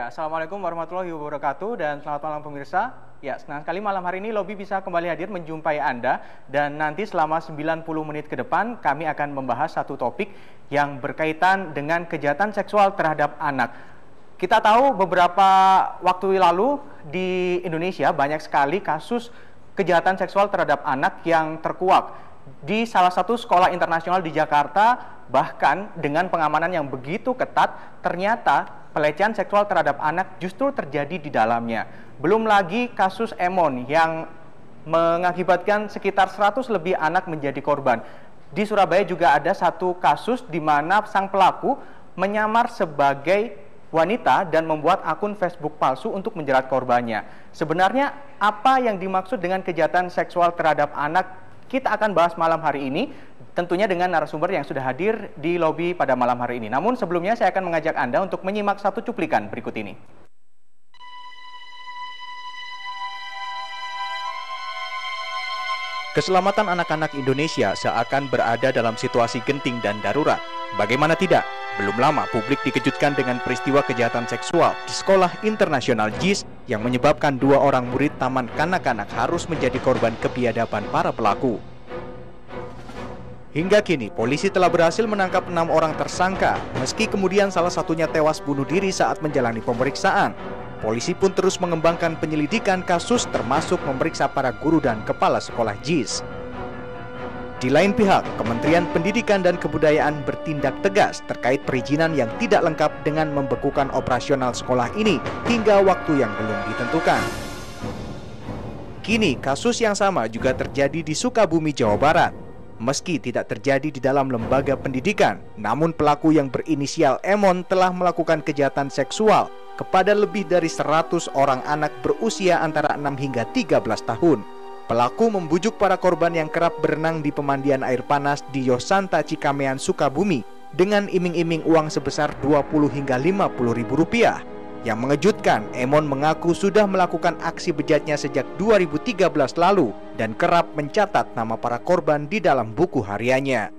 Ya, Assalamualaikum warahmatullahi wabarakatuh dan selamat malam pemirsa. Ya, senang sekali malam hari ini Lobby bisa kembali hadir menjumpai Anda dan nanti selama 90 menit ke depan kami akan membahas satu topik yang berkaitan dengan kejahatan seksual terhadap anak. Kita tahu beberapa waktu lalu di Indonesia banyak sekali kasus kejahatan seksual terhadap anak yang terkuak di salah satu sekolah internasional di Jakarta, bahkan dengan pengamanan yang begitu ketat, ternyata pelecehan seksual terhadap anak justru terjadi di dalamnya. Belum lagi kasus Emon yang mengakibatkan sekitar 100 lebih anak menjadi korban. Di Surabaya juga ada satu kasus di mana sang pelaku menyamar sebagai wanita dan membuat akun Facebook palsu untuk menjerat korbannya. Sebenarnya apa yang dimaksud dengan kejahatan seksual terhadap anak? Kita akan bahas malam hari ini, tentunya dengan narasumber yang sudah hadir di Lobby pada malam hari ini. Namun sebelumnya saya akan mengajak Anda untuk menyimak satu cuplikan berikut ini. Keselamatan anak-anak Indonesia seakan berada dalam situasi genting dan darurat. Bagaimana tidak? Belum lama publik dikejutkan dengan peristiwa kejahatan seksual di sekolah internasional JIS yang menyebabkan 2 orang murid taman kanak-kanak harus menjadi korban kebiadaban para pelaku. Hingga kini, polisi telah berhasil menangkap 6 orang tersangka, meski kemudian salah satunya tewas bunuh diri saat menjalani pemeriksaan. Polisi pun terus mengembangkan penyelidikan kasus termasuk memeriksa para guru dan kepala sekolah JIS. Di lain pihak, Kementerian Pendidikan dan Kebudayaan bertindak tegas terkait perizinan yang tidak lengkap dengan membekukan operasional sekolah ini hingga waktu yang belum ditentukan. Kini, kasus yang sama juga terjadi di Sukabumi, Jawa Barat. Meski tidak terjadi di dalam lembaga pendidikan, namun pelaku yang berinisial Emon telah melakukan kejahatan seksual kepada lebih dari 100 orang anak berusia antara 6 hingga 13 tahun. Pelaku membujuk para korban yang kerap berenang di pemandian air panas di Yosanta Cikamean, Sukabumi dengan iming-iming uang sebesar 20 hingga 50 ribu rupiah. Yang mengejutkan, Emon mengaku sudah melakukan aksi bejatnya sejak 2013 lalu dan kerap mencatat nama para korban di dalam buku hariannya.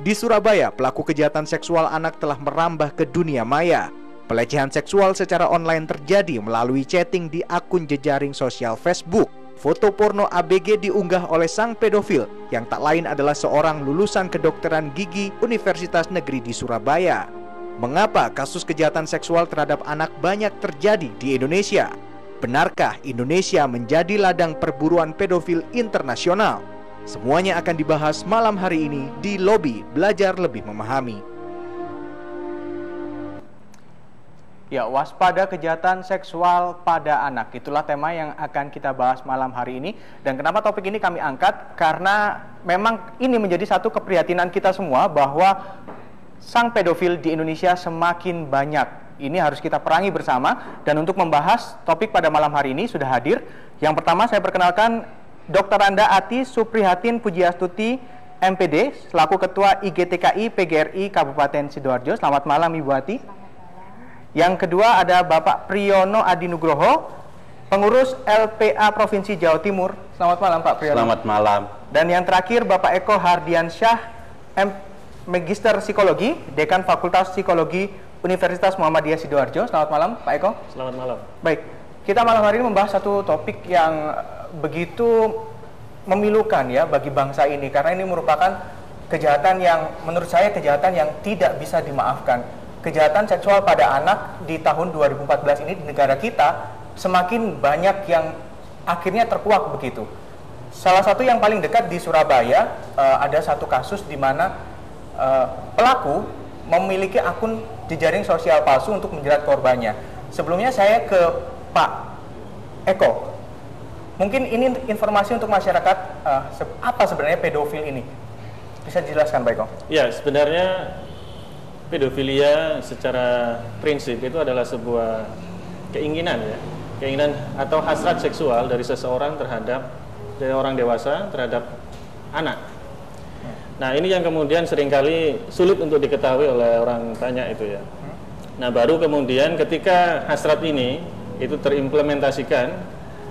Di Surabaya, pelaku kejahatan seksual anak telah merambah ke dunia maya. Pelecehan seksual secara online terjadi melalui chatting di akun jejaring sosial Facebook. Foto porno ABG diunggah oleh sang pedofil yang tak lain adalah seorang lulusan kedokteran gigi Universitas Negeri di Surabaya. Mengapa kasus kejahatan seksual terhadap anak banyak terjadi di Indonesia? Benarkah Indonesia menjadi ladang perburuan pedofil internasional? Semuanya akan dibahas malam hari ini di Lobby Belajar Lebih Memahami. Ya, waspada kejahatan seksual pada anak. Itulah tema yang akan kita bahas malam hari ini. Dan kenapa topik ini kami angkat? Karena memang ini menjadi satu keprihatinan kita semua bahwa sang pedofil di Indonesia semakin banyak. Ini harus kita perangi bersama. Dan untuk membahas topik pada malam hari ini sudah hadir. Yang pertama saya perkenalkan Dr. Anda Ati Suprihatin Pujiastuti, MPD, selaku Ketua IGTKI PGRI Kabupaten Sidoarjo. Selamat malam Ibu Ati. Yang kedua ada Bapak Priyono Adi Nugroho, pengurus LPA Provinsi Jawa Timur. Selamat malam Pak Priyono. Selamat malam. Dan yang terakhir Bapak Eko Hardiansyah, Magister Psikologi, Dekan Fakultas Psikologi Universitas Muhammadiyah Sidoarjo. Selamat malam Pak Eko. Selamat malam. Baik, kita malam hari ini membahas satu topik yang begitu memilukan ya bagi bangsa ini, karena ini merupakan kejahatan yang menurut saya kejahatan yang tidak bisa dimaafkan. Kejahatan seksual pada anak di tahun 2014 ini di negara kita semakin banyak yang akhirnya terkuak begitu. Salah satu yang paling dekat di Surabaya, ada satu kasus di mana pelaku memiliki akun jejaring sosial palsu untuk menjerat korbannya. Sebelumnya saya ke Pak Eko. Mungkin ini informasi untuk masyarakat, apa sebenarnya pedofil ini? Bisa dijelaskan Pak Eko? Ya, sebenarnya pedofilia secara prinsip itu adalah sebuah keinginan ya, keinginan atau hasrat seksual dari seseorang dari orang dewasa terhadap anak. Nah, ini yang kemudian seringkali sulit untuk diketahui oleh orang banyak itu ya. Nah, baru kemudian ketika hasrat ini itu terimplementasikan,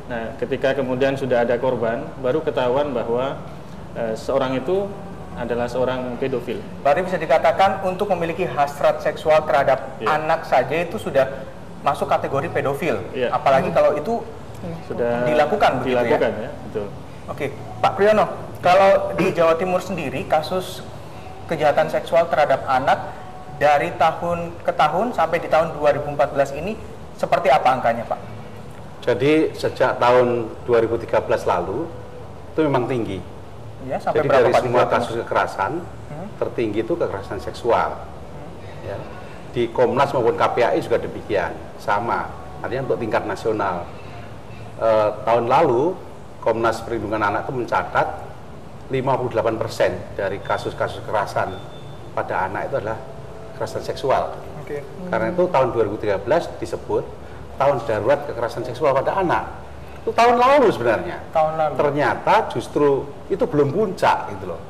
nah ketika kemudian sudah ada korban, baru ketahuan bahwa seorang itu adalah seorang pedofil. Berarti bisa dikatakan untuk memiliki hasrat seksual terhadap anak saja itu sudah masuk kategori pedofil. Apalagi kalau itu sudah dilakukan begitu ya. Betul. Oke, Pak Priyono, kalau di Jawa Timur sendiri kasus kejahatan seksual terhadap anak dari tahun ke tahun sampai di tahun 2014 ini seperti apa angkanya, Pak? Jadi sejak tahun 2013 lalu itu memang tinggi. Ya, sampai jadi berapa, dari Pak, semua kasus kekerasan tertinggi itu kekerasan seksual. Ya. Di Komnas maupun KPAI juga demikian, sama. Artinya untuk tingkat nasional. Tahun lalu Komnas Perlindungan Anak itu mencatat 58% dari kasus-kasus kekerasan pada anak itu adalah kekerasan seksual. Karena itu tahun 2013 disebut tahun darurat kekerasan seksual pada anak. Itu tahun lalu sebenarnya. Tahun lalu. Ternyata justru itu belum puncak gitu loh.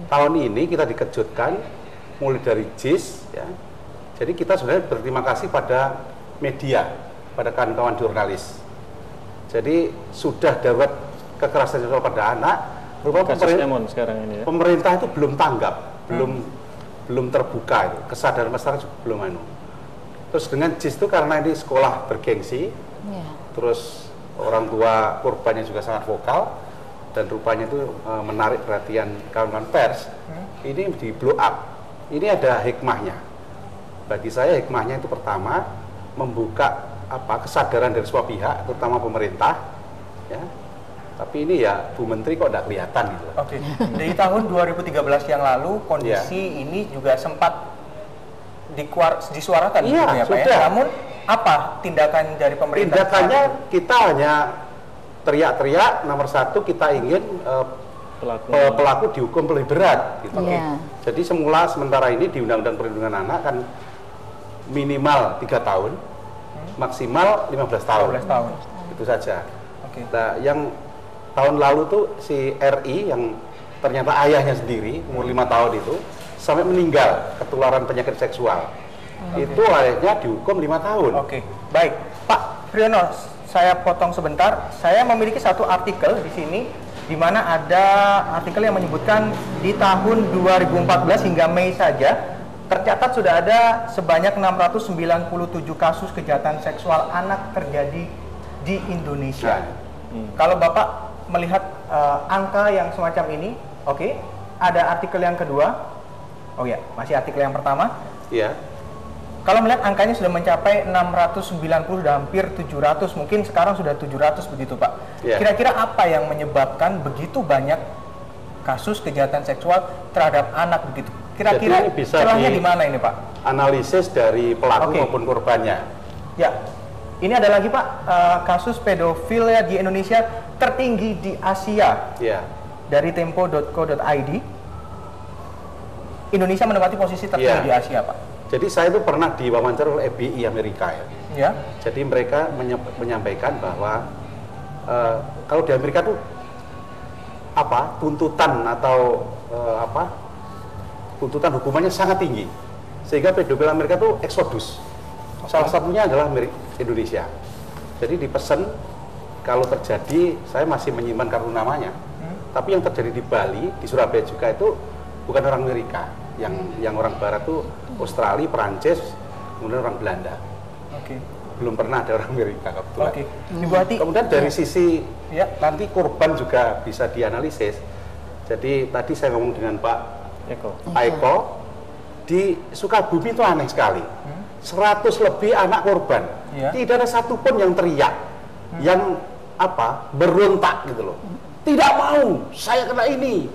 Tahun ini kita dikejutkan mulai dari JIS ya. Jadi kita sebenarnya berterima kasih pada media, pada kawan-kawan jurnalis. Jadi sudah darurat kekerasan seksual pada anak, sekarang ini ya. Pemerintah itu belum tanggap, belum terbuka itu, kesadaran masyarakat juga belum anu. Terus dengan JIS itu karena ini sekolah bergengsi, terus orang tua korbannya juga sangat vokal dan rupanya itu menarik perhatian kawan-kawan pers. Ini di blow up. Ini ada hikmahnya. Bagi saya hikmahnya itu pertama membuka kesadaran dari semua pihak, terutama pemerintah, ya. Tapi ini ya Bu Menteri kok tidak kelihatan gitu. Oke. Dari tahun 2013 yang lalu kondisi ini juga sempat disuarakan gitu ya, Pak ya. Namun apa tindakan dari pemerintah? Tindakannya kita hanya teriak-teriak, nomor satu kita ingin pelaku dihukum lebih berat gitu. Jadi sementara ini di Undang-Undang Perlindungan Anak kan minimal 3 tahun, maksimal 15 tahun. 15 tahun. Itu saja. Nah, yang tahun lalu tuh si RI yang ternyata ayahnya sendiri umur 5 tahun itu sampai meninggal ketularan penyakit seksual. Itu akhirnya dihukum 5 tahun. Baik, Pak Priyono, saya potong sebentar. Saya memiliki satu artikel di sini di mana ada artikel yang menyebutkan di tahun 2014 hingga Mei saja tercatat sudah ada sebanyak 697 kasus kejahatan seksual anak terjadi di Indonesia. Kalau Bapak melihat angka yang semacam ini, ada artikel yang kedua. Masih artikel yang pertama. Kalau melihat angkanya sudah mencapai 690 dan hampir 700, mungkin sekarang sudah 700 begitu, Pak. Kira-kira apa yang menyebabkan begitu banyak kasus kejahatan seksual terhadap anak begitu? Kira-kira celahnya di mana ini, Pak? Analisis dari pelaku maupun korbannya. Ini ada lagi, Pak, kasus pedofil ya di Indonesia tertinggi di Asia. Dari tempo.co.id. Indonesia menempati posisi tertinggi di Asia, Pak. Jadi saya itu pernah diwawancara oleh FBI Amerika ya. Jadi mereka menyampaikan bahwa kalau di Amerika tuh tuntutan atau tuntutan hukumannya sangat tinggi, sehingga pedofil Amerika tuh eksodus. Salah satunya adalah Indonesia. Jadi dipesan kalau terjadi, saya masih menyimpan kartu namanya, tapi yang terjadi di Bali, di Surabaya juga itu bukan orang Amerika, yang orang Barat tuh Australia, Perancis, kemudian orang Belanda. Belum pernah ada orang Amerika kebetulan. Kemudian dari sisi nanti korban juga bisa dianalisis. Jadi tadi saya ngomong dengan Pak Eko, di Sukabumi itu aneh sekali. 100 lebih anak korban, tidak ada satupun yang teriak, yang berontak gitu loh. Tidak mau, saya kena ini.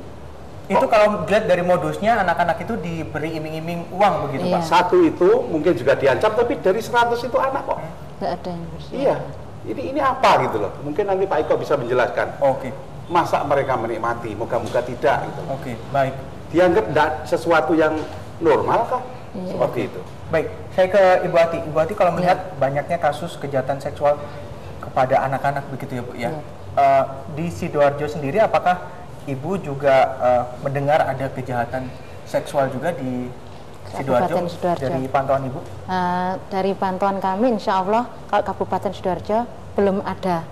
Itu kalau dilihat dari modusnya, anak-anak itu diberi iming-iming uang begitu, Pak? Satu itu mungkin juga diancam, tapi dari 100 itu anak kok. Nggak ada yang bersih. Ini apa gitu loh. Mungkin nanti Pak Eko bisa menjelaskan. Masa mereka menikmati, moga-moga tidak gitu. Baik. Dianggap sesuatu yang normal kah? Seperti itu. Baik, saya ke Ibu Ati. Ibu Ati, kalau melihat banyaknya kasus kejahatan seksual kepada anak-anak begitu ya, Bu ya. Di Sidoarjo sendiri, apakah Ibu juga mendengar ada kejahatan seksual juga di Sidoarjo dari pantauan Ibu? Dari pantauan kami, insya Allah kalau Kabupaten Sidoarjo belum ada.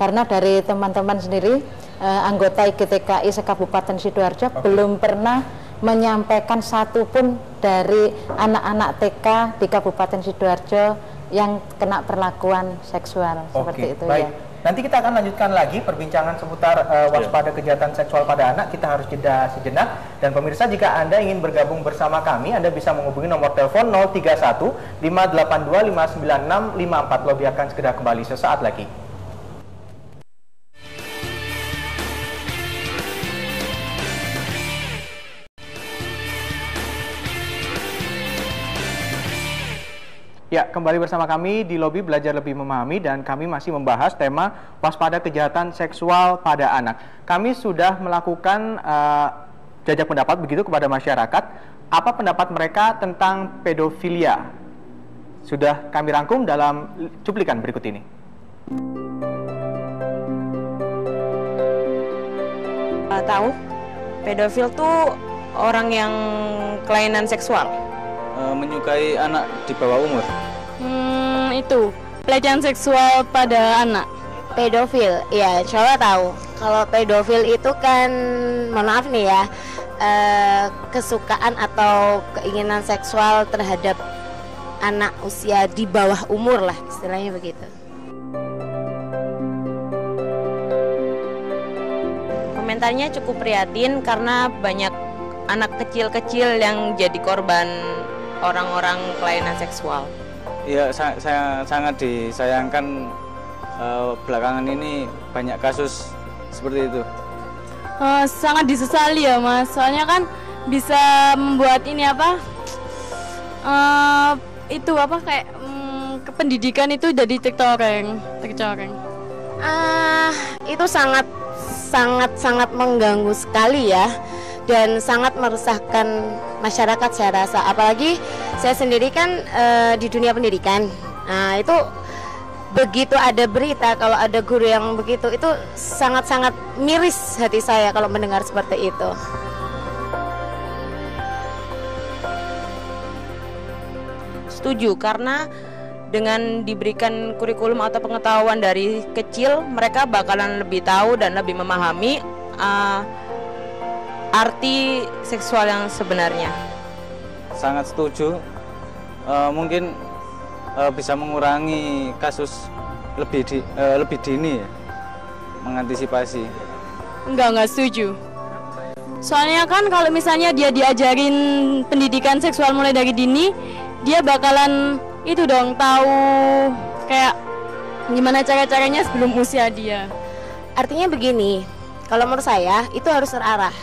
Karena dari teman-teman sendiri anggota IGTKI se-Kabupaten Sidoarjo belum pernah menyampaikan satupun dari anak-anak TK di Kabupaten Sidoarjo yang kena perlakuan seksual seperti itu. Baik. Ya. Nanti kita akan lanjutkan lagi perbincangan seputar waspada kejahatan seksual pada anak. Kita harus jeda sejenak. Dan pemirsa, jika Anda ingin bergabung bersama kami, Anda bisa menghubungi nomor telepon 031 582 596 54. Lobby akan segera kembali sesaat lagi. Ya, kembali bersama kami di Lobby Belajar Lebih Memahami, dan kami masih membahas tema waspada kejahatan seksual pada anak. Kami sudah melakukan jajak pendapat begitu kepada masyarakat. Apa pendapat mereka tentang pedofilia? Sudah kami rangkum dalam cuplikan berikut ini. Tahu, pedofil tuh orang yang kelainan seksual. Menyukai anak di bawah umur. Itu pelecehan seksual pada anak. Pedofil, ya coba tahu. Kalau pedofil itu kan, mohon maaf nih ya, kesukaan atau keinginan seksual terhadap anak usia di bawah umur lah, istilahnya begitu. Komentarnya cukup prihatin karena banyak anak kecil-kecil yang jadi korban orang-orang kelainan seksual. Ya, sangat disayangkan belakangan ini banyak kasus seperti itu. Sangat disesali ya Mas, soalnya kan bisa membuat ini kependidikan itu jadi tercoreng. Itu sangat mengganggu sekali ya, dan sangat meresahkan masyarakat saya rasa. Apalagi saya sendiri kan di dunia pendidikan. Nah itu begitu ada berita kalau ada guru yang begitu, itu sangat-sangat miris hati saya kalau mendengar seperti itu. Setuju, karena dengan diberikan kurikulum atau pengetahuan dari kecil, mereka bakalan lebih tahu dan lebih memahami arti seksual yang sebenarnya. Sangat setuju. Mungkin bisa mengurangi kasus lebih dini ya, mengantisipasi. Enggak setuju. Soalnya kan kalau misalnya dia diajarin pendidikan seksual mulai dari dini, dia bakalan itu dong, tahu kayak gimana cara-caranya sebelum usia dia. Artinya begini, kalau menurut saya itu harus terarah.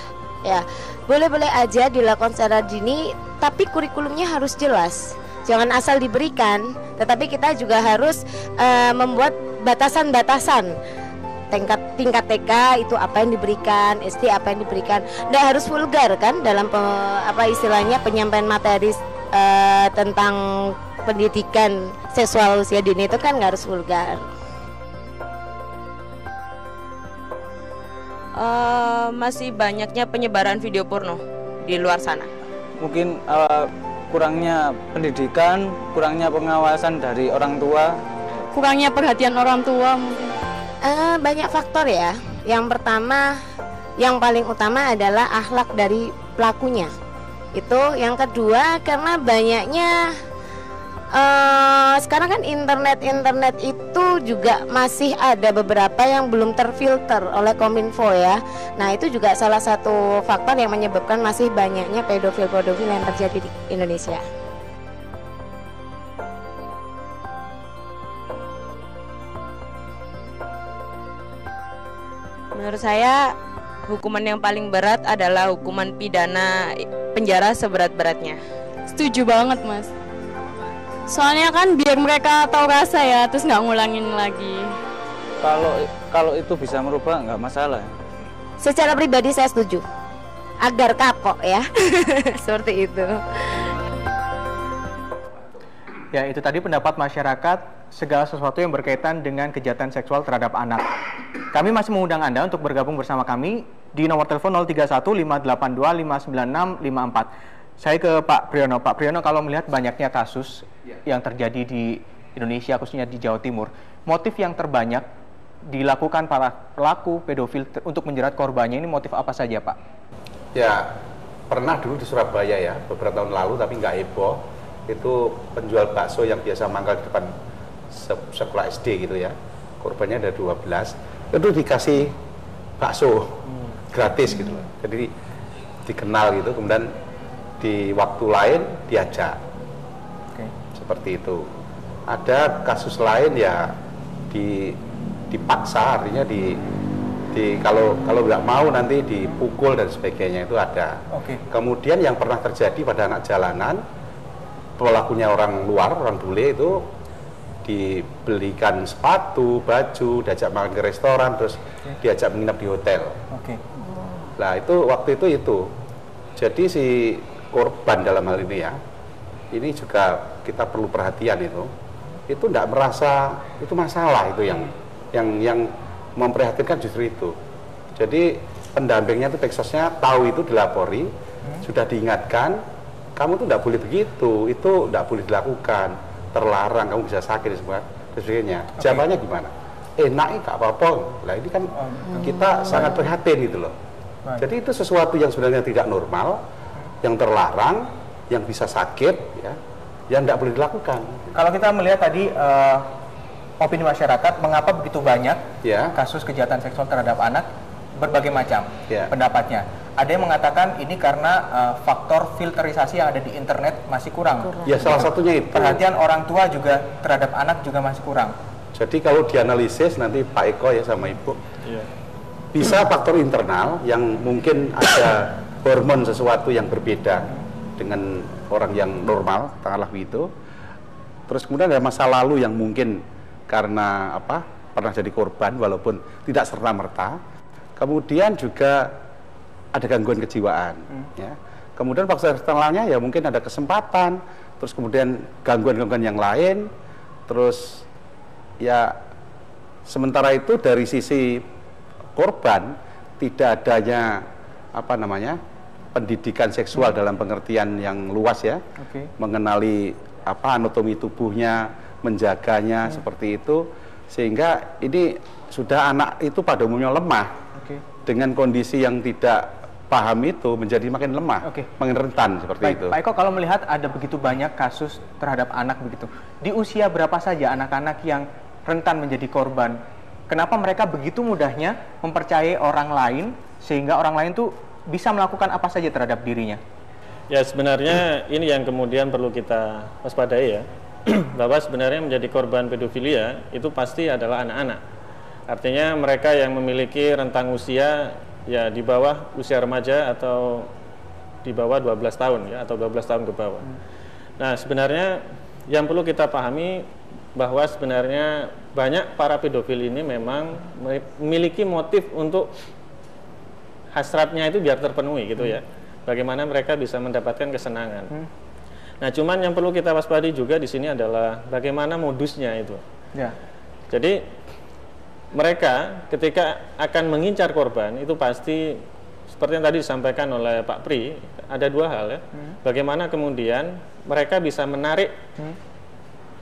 Ya, boleh-boleh aja dilakukan secara dini, tapi kurikulumnya harus jelas. Jangan asal diberikan, tetapi kita juga harus membuat batasan-batasan. Tingkat TK itu apa yang diberikan, SD apa yang diberikan. Nggak harus vulgar kan dalam istilahnya penyampaian materi tentang pendidikan seksual usia dini, itu kan nggak harus vulgar. Masih banyaknya penyebaran video porno di luar sana. Mungkin kurangnya pendidikan, kurangnya pengawasan dari orang tua, kurangnya perhatian orang tua mungkin. Banyak faktor ya. Yang pertama, yang paling utama adalah akhlak dari pelakunya. Itu yang kedua, karena banyaknya sekarang kan internet itu juga masih ada beberapa yang belum terfilter oleh Kominfo ya. Nah itu juga salah satu faktor yang menyebabkan masih banyaknya pedofil yang terjadi di Indonesia. Menurut saya hukuman yang paling berat adalah hukuman pidana penjara seberat-beratnya. Setuju banget Mas. Soalnya kan biar mereka tahu rasa ya, terus nggak ngulangin lagi. Kalau itu bisa merubah nggak masalah. Secara pribadi saya setuju, agar kapok ya. Seperti itu. Ya, itu tadi pendapat masyarakat segala sesuatu yang berkaitan dengan kejahatan seksual terhadap anak. Kami masih mengundang Anda untuk bergabung bersama kami di nomor telepon 031 582 596 54. Saya ke Pak Priyono. Pak Priyono, kalau melihat banyaknya kasus yang terjadi di Indonesia, khususnya di Jawa Timur, motif yang terbanyak dilakukan para pelaku pedofil untuk menjerat korbannya ini motif apa saja, Pak? Ya, pernah dulu di Surabaya ya, beberapa tahun lalu, tapi nggak heboh. Itu penjual bakso yang biasa mangkal di depan sekolah SD gitu ya. Korbannya ada 12. Itu dikasih bakso gratis gitu loh. Jadi dikenal gitu, kemudian di waktu lain diajak. Seperti itu. Ada kasus lain ya dipaksa, artinya kalau nggak mau nanti dipukul dan sebagainya, itu ada. Kemudian yang pernah terjadi pada anak jalanan, pelakunya orang luar, orang bule itu dibelikan sepatu, baju, diajak makan ke restoran, terus diajak menginap di hotel. Nah itu waktu itu. Jadi si korban dalam hal ini ya, ini juga kita perlu perhatian itu tidak merasa itu masalah, itu yang memprihatinkan justru itu. Jadi pendampingnya itu peksosnya tahu itu, dilapori, sudah diingatkan, kamu tuh tidak boleh begitu, itu tidak boleh dilakukan, terlarang, kamu bisa sakit dan sebagainya. Jawabannya gimana? Naik gak apa-apa. Lah ini kan kita sangat prihatin gitu loh. Jadi itu sesuatu yang sebenarnya tidak normal, yang terlarang, yang bisa sakit, ya, yang tidak boleh dilakukan. Kalau kita melihat tadi opini masyarakat, mengapa begitu banyak kasus kejahatan seksual terhadap anak, berbagai macam pendapatnya. Ada yang mengatakan ini karena faktor filterisasi yang ada di internet masih kurang. Ya, salah satunya itu. Perhatian orang tua juga terhadap anak juga masih kurang. Jadi kalau dianalisis nanti Pak Eko ya sama Ibu, bisa faktor internal yang mungkin ada hormon sesuatu yang berbeda dengan orang yang normal, katakanlah begitu. Terus kemudian ada masa lalu yang mungkin karena pernah jadi korban walaupun tidak serta-merta. Kemudian juga ada gangguan kejiwaan, ya. Kemudian faktor eksternalnya ya mungkin ada kesempatan, terus kemudian gangguan-gangguan yang lain, terus ya sementara itu dari sisi korban tidak adanya pendidikan seksual dalam pengertian yang luas ya, mengenali anatomi tubuhnya, menjaganya seperti itu, sehingga ini sudah anak itu pada umumnya lemah dengan kondisi yang tidak paham itu menjadi makin lemah, makin rentan seperti itu. Pak Eko, kalau melihat ada begitu banyak kasus terhadap anak begitu, di usia berapa saja anak-anak yang rentan menjadi korban? Kenapa mereka begitu mudahnya mempercayai orang lain sehingga orang lain tuh bisa melakukan apa saja terhadap dirinya? Ya, sebenarnya ini yang kemudian perlu kita waspadai ya, bahwa sebenarnya menjadi korban pedofilia itu pasti adalah anak-anak. Artinya mereka yang memiliki rentang usia ya di bawah usia remaja atau di bawah 12 tahun ya, atau 12 tahun ke bawah. Nah, sebenarnya yang perlu kita pahami bahwa sebenarnya banyak para pedofil ini memang memiliki motif untuk hasratnya itu biar terpenuhi gitu ya. Bagaimana mereka bisa mendapatkan kesenangan. Nah, cuman yang perlu kita waspadai juga di sini adalah bagaimana modusnya itu. Jadi mereka ketika akan mengincar korban itu pasti seperti yang tadi disampaikan oleh Pak Pri, ada dua hal ya. Bagaimana kemudian mereka bisa menarik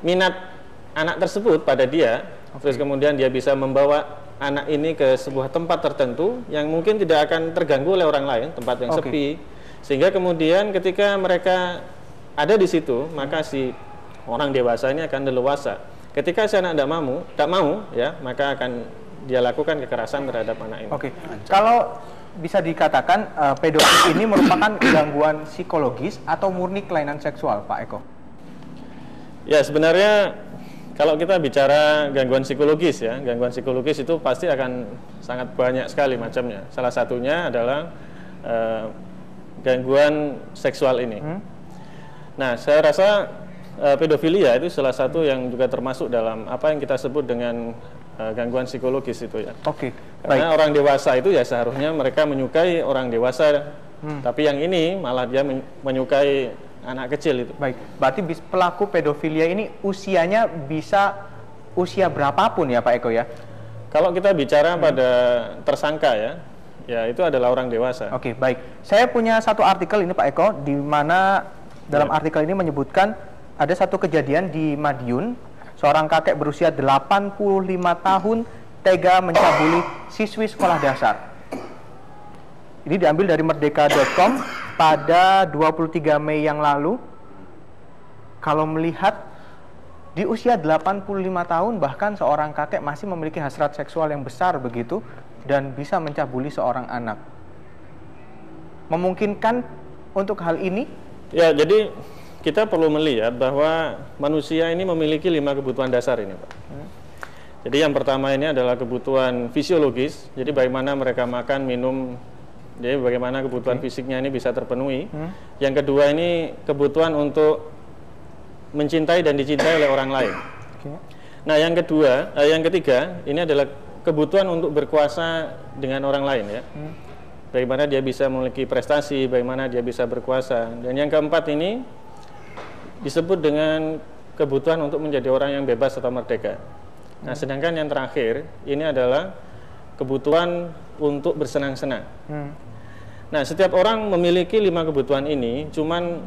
minat anak tersebut pada dia, terus kemudian dia bisa membawa anak ini ke sebuah tempat tertentu yang mungkin tidak akan terganggu oleh orang lain, tempat yang sepi, sehingga kemudian ketika mereka ada di situ, maka si orang dewasa ini akan leluasa. Ketika si anak tidak mau, ya, maka akan dia lakukan kekerasan terhadap anak ini. Kalau bisa dikatakan pedofil ini merupakan gangguan psikologis atau murni kelainan seksual, Pak Eko? Ya, sebenarnya kalau kita bicara gangguan psikologis ya, gangguan psikologis itu pasti akan sangat banyak sekali macamnya. Salah satunya adalah gangguan seksual ini. Nah, saya rasa pedofilia itu salah satu yang juga termasuk dalam apa yang kita sebut dengan gangguan psikologis itu ya. Karena orang dewasa itu ya seharusnya mereka menyukai orang dewasa, tapi yang ini malah dia menyukai anak kecil itu. Berarti pelaku pedofilia ini usianya bisa usia berapapun ya Pak Eko ya? Kalau kita bicara pada tersangka ya itu adalah orang dewasa. Saya punya satu artikel ini Pak Eko, di mana dalam artikel ini menyebutkan ada satu kejadian di Madiun, seorang kakek berusia 85 tahun tega mencabuli siswi sekolah dasar. Ini diambil dari merdeka.com pada 23 Mei yang lalu. Kalau melihat di usia 85 tahun bahkan seorang kakek masih memiliki hasrat seksual yang besar begitu dan bisa mencabuli seorang anak. Memungkinkan untuk hal ini? Ya, jadi kita perlu melihat bahwa manusia ini memiliki 5 kebutuhan dasar ini, Pak. Jadi yang pertama ini adalah kebutuhan fisiologis. Jadi bagaimana mereka makan, minum, jadi bagaimana kebutuhan fisiknya ini bisa terpenuhi. Yang kedua ini kebutuhan untuk mencintai dan dicintai oleh orang lain. Nah, yang ketiga ini adalah kebutuhan untuk berkuasa dengan orang lain ya. Bagaimana dia bisa memiliki prestasi, bagaimana dia bisa berkuasa. Dan yang keempat ini disebut dengan kebutuhan untuk menjadi orang yang bebas atau merdeka. Nah, sedangkan yang terakhir ini adalah kebutuhan untuk bersenang-senang. Nah, setiap orang memiliki 5 kebutuhan ini, cuman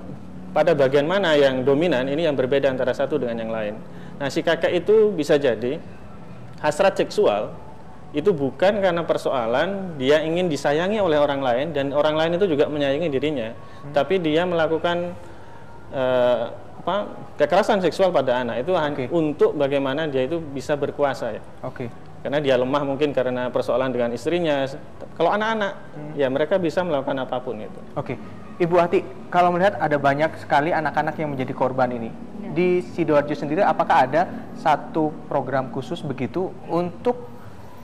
pada bagian mana yang dominan ini yang berbeda antara satu dengan yang lain. Nah, si kakek itu bisa jadi hasrat seksual itu bukan karena persoalan dia ingin disayangi oleh orang lain dan orang lain itu juga menyayangi dirinya, tapi dia melakukan kekerasan seksual pada anak itu untuk bagaimana dia itu bisa berkuasa ya. Karena dia lemah mungkin karena persoalan dengan istrinya. Kalau anak-anak ya mereka bisa melakukan apapun itu. Ibu Ati, kalau melihat ada banyak sekali anak-anak yang menjadi korban ini di Sidoarjo sendiri, apakah ada satu program khusus begitu untuk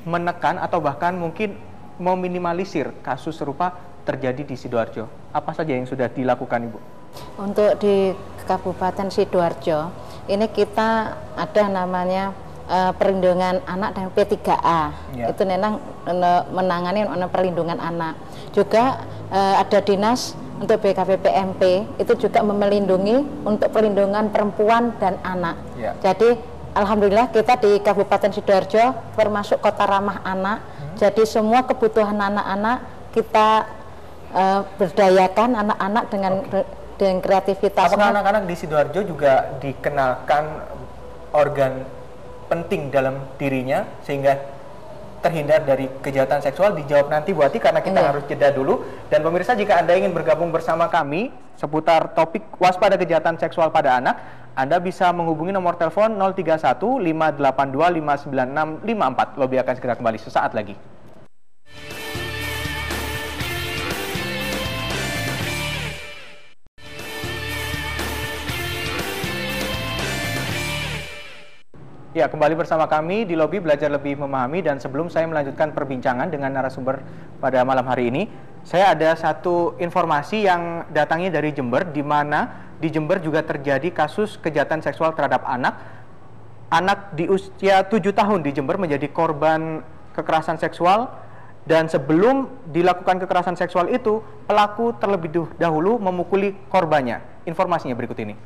menekan atau bahkan mungkin meminimalisir kasus serupa terjadi di Sidoarjo? Apa saja yang sudah dilakukan, Ibu? Untuk di Kabupaten Sidoarjo ini kita ada namanya perlindungan anak dan P3A itu memang menangani perlindungan anak. Juga ada dinas untuk BKPPMP itu juga melindungi untuk perlindungan perempuan dan anak. Jadi alhamdulillah kita di Kabupaten Sidoarjo termasuk kota ramah anak. Jadi semua kebutuhan anak-anak kita berdayakan anak-anak dengan kreativitasnya. Apakah anak-anak di Sidoarjo juga dikenalkan organ penting dalam dirinya sehingga terhindar dari kejahatan seksual? Dijawab nanti Bu Ati karena kita harus jeda dulu. Dan pemirsa, jika Anda ingin bergabung bersama kami seputar topik waspada kejahatan seksual pada anak, Anda bisa menghubungi nomor telepon 031 582 596 54. Lobby akan segera kembali sesaat lagi. Ya, kembali bersama kami di Lobby Belajar Lebih Memahami, dan sebelum saya melanjutkan perbincangan dengan narasumber pada malam hari ini, saya ada satu informasi yang datangnya dari Jember, di mana di Jember juga terjadi kasus kejahatan seksual terhadap anak. Anak di usia 7 tahun di Jember menjadi korban kekerasan seksual, dan sebelum dilakukan kekerasan seksual itu, pelaku terlebih dahulu memukuli korbannya. Informasinya berikut ini.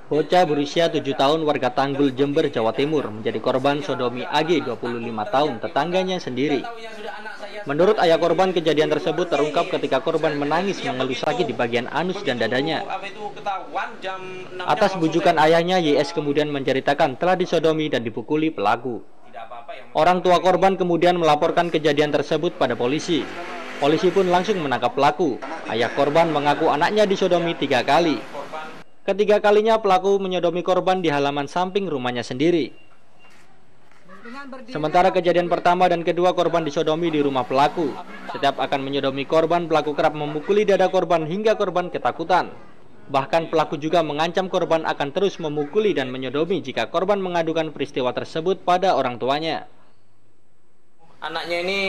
Bocah berusia 7 tahun warga Tanggul, Jember, Jawa Timur menjadi korban sodomi AG 25 tahun tetangganya sendiri. Menurut ayah korban, kejadian tersebut terungkap ketika korban menangis mengeluh sakit di bagian anus dan dadanya. Atas bujukan ayahnya, YS kemudian menceritakan telah disodomi dan dipukuli pelaku. Orang tua korban kemudian melaporkan kejadian tersebut pada polisi. Polisi pun langsung menangkap pelaku. Ayah korban mengaku anaknya disodomi 3 kali. Ketiga kalinya pelaku menyodomi korban di halaman samping rumahnya sendiri. Sementara kejadian pertama dan kedua korban disodomi di rumah pelaku. Setiap akan menyodomi korban, pelaku kerap memukuli dada korban hingga korban ketakutan. Bahkan pelaku juga mengancam korban akan terus memukuli dan menyodomi jika korban mengadukan peristiwa tersebut pada orang tuanya. Anaknya ini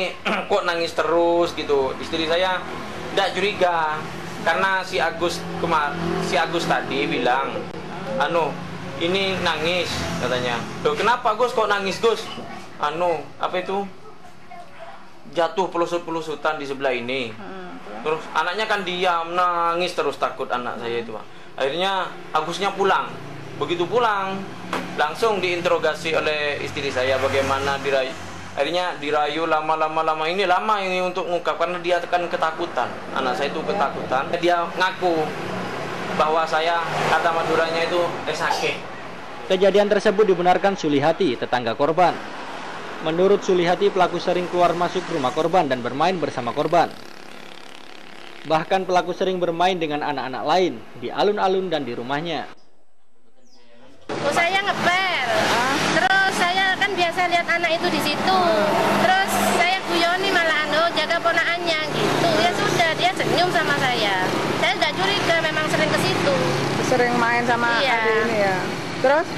kok nangis terus gitu. Istri saya tidak curiga. Karena si Agus tadi bilang, ini nangis katanya. Loh, kenapa Gus kok nangis Gus? Jatuh pelusut-pelusutan di sebelah ini. Terus anaknya kan diam, nangis terus, takut anak saya itu. Akhirnya Agusnya pulang. Begitu pulang, langsung diinterogasi oleh istri saya bagaimana dirayu. Akhirnya dirayu lama ini untuk mengungkap karena dia kan ketakutan. Anak saya itu ketakutan. Dia ngaku bahwa saya kata Maduranya itu sakit. Kejadian tersebut dibenarkan Sulihati, tetangga korban. Menurut Sulihati, pelaku sering keluar masuk rumah korban dan bermain bersama korban. Bahkan pelaku sering bermain dengan anak-anak lain di alun-alun dan di rumahnya. Saya ngepel, terus saya kan biasa lihat anak itu di situ. Terus saya guyoni malahan, jaga ponakannya gitu. Ya sudah, dia senyum sama saya. Saya nggak curiga, memang sering ke situ. Sering main sama adik ini ya. Terus?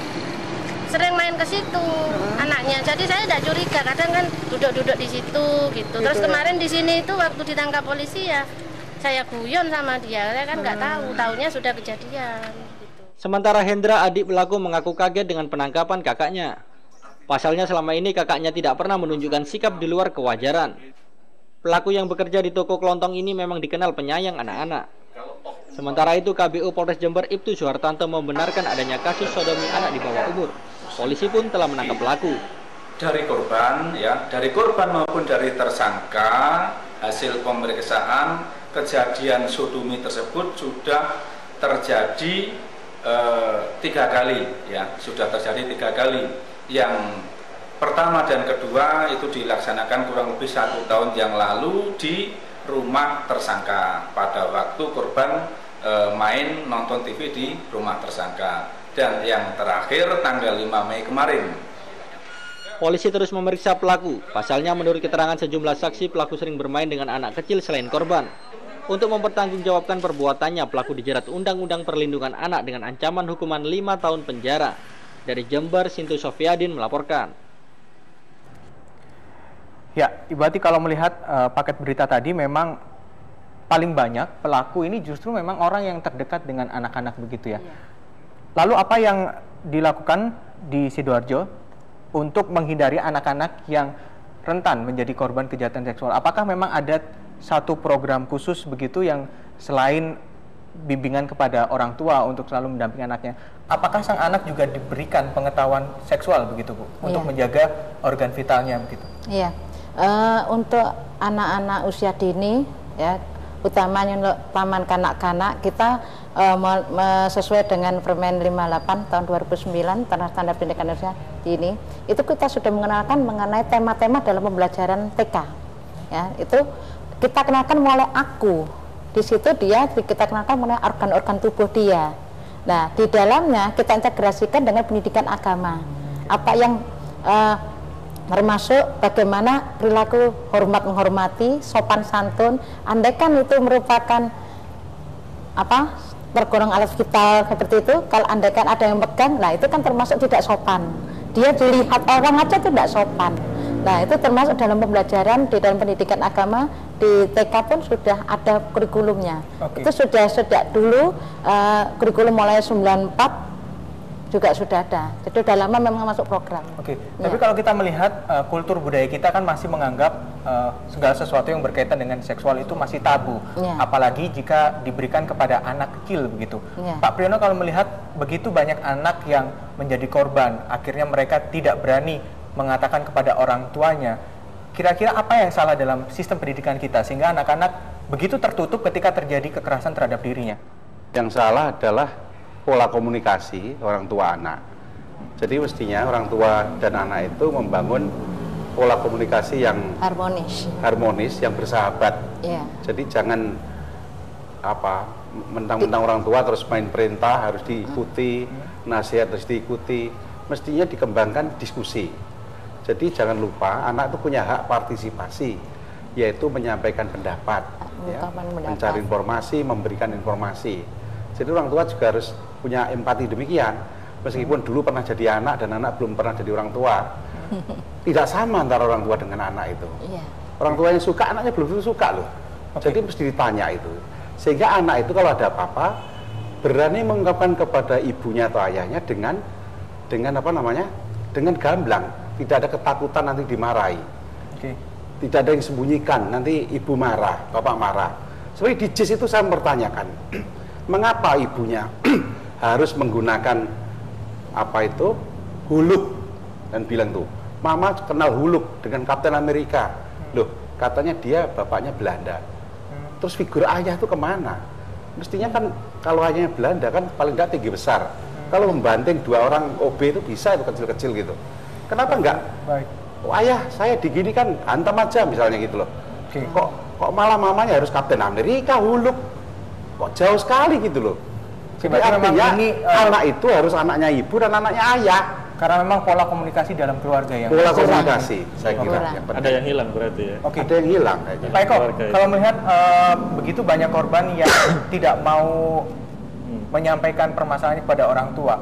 Sering main ke situ anaknya. Jadi saya nggak curiga. Kadang kan duduk-duduk di situ gitu. Terus kemarin di sini itu waktu ditangkap polisi ya, saya guyon sama dia. Saya kan nggak tahu. Taunya sudah kejadian. Sementara Hendra, adik pelaku, mengaku kaget dengan penangkapan kakaknya. Pasalnya selama ini kakaknya tidak pernah menunjukkan sikap di luar kewajaran. Pelaku yang bekerja di toko kelontong ini memang dikenal penyayang anak-anak. Sementara itu, KBU Polres Jember Ibtu Suhartanto membenarkan adanya kasus sodomi anak di bawah umur. Polisi pun telah menangkap pelaku. Dari korban maupun dari tersangka, hasil pemeriksaan kejadian sodomi tersebut sudah terjadi 3 kali, ya, sudah terjadi 3 kali. Yang pertama dan kedua itu dilaksanakan kurang lebih 1 tahun yang lalu di rumah tersangka pada waktu korban main nonton TV di rumah tersangka, dan yang terakhir tanggal 5 Mei kemarin. Polisi terus memeriksa pelaku. Pasalnya menurut keterangan sejumlah saksi, pelaku sering bermain dengan anak kecil selain korban. Untuk mempertanggungjawabkan perbuatannya, pelaku dijerat Undang-Undang Perlindungan Anak dengan ancaman hukuman 5 tahun penjara. Dari Jember, Sintu Sofiadin melaporkan. Ya, berarti kalau melihat paket berita tadi, memang paling banyak pelaku ini justru memang orang yang terdekat dengan anak-anak begitu ya. Lalu apa yang dilakukan di Sidoarjo untuk menghindari anak-anak yang rentan menjadi korban kejahatan seksual? Apakah memang ada satu program khusus begitu yang selain bimbingan kepada orang tua untuk selalu mendampingi anaknya, apakah sang anak juga diberikan pengetahuan seksual begitu Bu, untuk menjaga organ vitalnya begitu? Iya, untuk anak-anak usia dini ya, utamanya untuk taman kanak-kanak, kita sesuai dengan Permen 58 tahun 2009 tentang standar pendidikan usia dini, itu kita sudah mengenalkan mengenai tema-tema dalam pembelajaran TK. Ya, itu kita kenalkan mulai aku. Di situ kita kenalkan mengenai organ-organ tubuh dia. Nah, di dalamnya kita integrasikan dengan pendidikan agama. Apa yang termasuk bagaimana perilaku hormat menghormati, sopan santun. Andaikan itu merupakan tergolong alat vital seperti itu, kalau andaikan ada yang pegang, nah itu kan termasuk tidak sopan. Dia dilihat orang aja itu tidak sopan. Nah, itu termasuk dalam pembelajaran di dalam pendidikan agama. Di TK pun sudah ada kurikulumnya. Itu sudah sejak dulu, kurikulum mulai 94 juga sudah ada. Jadi sudah lama memang masuk program. Tapi kalau kita melihat kultur budaya kita kan masih menganggap segala sesuatu yang berkaitan dengan seksual itu masih tabu. Apalagi jika diberikan kepada anak kecil begitu. Pak Priyono, kalau melihat begitu banyak anak yang menjadi korban, akhirnya mereka tidak berani mengatakan kepada orang tuanya, kira-kira apa yang salah dalam sistem pendidikan kita sehingga anak-anak begitu tertutup ketika terjadi kekerasan terhadap dirinya? Yang salah adalah pola komunikasi orang tua anak. Jadi mestinya orang tua dan anak itu membangun pola komunikasi yang harmonis, yang bersahabat. Jadi jangan mentang-mentang orang tua terus main perintah harus diikuti, nasihat harus diikuti. Mestinya dikembangkan diskusi. Jadi jangan lupa anak itu punya hak partisipasi, yaitu menyampaikan pendapat, mencari informasi, memberikan informasi. Jadi orang tua juga harus punya empati demikian. Meskipun dulu pernah jadi anak dan anak belum pernah jadi orang tua, tidak sama antara orang tua dengan anak itu. Orang tua yang suka, anaknya belum tentu suka loh. Jadi mesti ditanya itu. Sehingga anak itu kalau ada apa-apa berani mengungkapkan kepada ibunya atau ayahnya dengan dengan gamblang. Tidak ada ketakutan nanti dimarahi. Tidak ada yang sembunyikan, nanti ibu marah, bapak marah. Seperti di JIS itu saya mempertanyakan, mengapa ibunya harus menggunakan huluk, dan bilang tuh, mama kenal huluk dengan Kapten Amerika. Loh, katanya dia bapaknya Belanda. Terus figur ayah itu kemana? Mestinya kan kalau ayahnya Belanda kan paling tidak tinggi besar. Kalau membanting 2 orang OB itu bisa, itu kecil-kecil gitu. Kenapa enggak? Baik. Oh, ayah saya digini kan hantam aja misalnya gitu loh. Kok malah mamanya harus Kapten Amerika, Huluk, kok jauh sekali gitu loh. Jadi artinya anak itu harus anaknya ibu dan anaknya ayah. Karena memang pola komunikasi dalam keluarga yang pola komunikasi saya kira ada yang hilang berarti ya. Oke. Ada yang hilang kayaknya. Pak Eko, kalau melihat begitu banyak korban yang tidak mau menyampaikan permasalahannya kepada orang tua,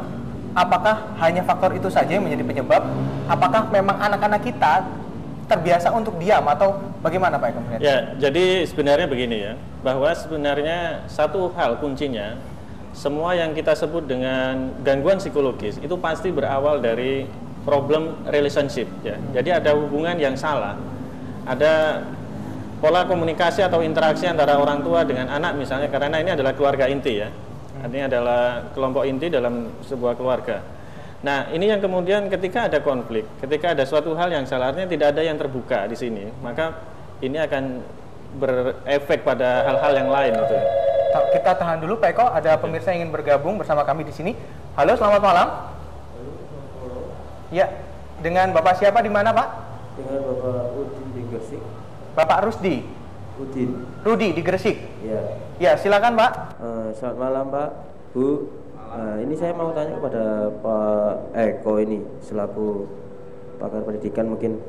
apakah hanya faktor itu saja yang menjadi penyebab? Apakah memang anak-anak kita terbiasa untuk diam atau bagaimana Pak Eko? Ya, jadi sebenarnya begini ya, bahwa sebenarnya satu hal kuncinya, semua yang kita sebut dengan gangguan psikologis itu pasti berawal dari problem relationship ya. Jadi ada hubungan yang salah, ada pola komunikasi atau interaksi antara orang tua dengan anak misalnya, karena ini adalah keluarga inti ya. Artinya adalah kelompok inti dalam sebuah keluarga. Nah, ini yang kemudian ketika ada konflik, ketika ada suatu hal yang salah, artinya tidak ada yang terbuka di sini, maka ini akan berefek pada hal-hal yang lain gitu. Kita tahan dulu Pak Eko, ada pemirsa yang ingin bergabung bersama kami di sini. Halo, selamat malam. Ya, dengan Bapak siapa di mana Pak? Dengan Bapak Udin di Gresik. Bapak Rusdi? Udin. Rudi di Gresik? Ya. Ya, silakan Pak. Selamat malam Pak, Bu. Ini saya mau tanya kepada Pak Eko ini selaku pakar pendidikan mungkin.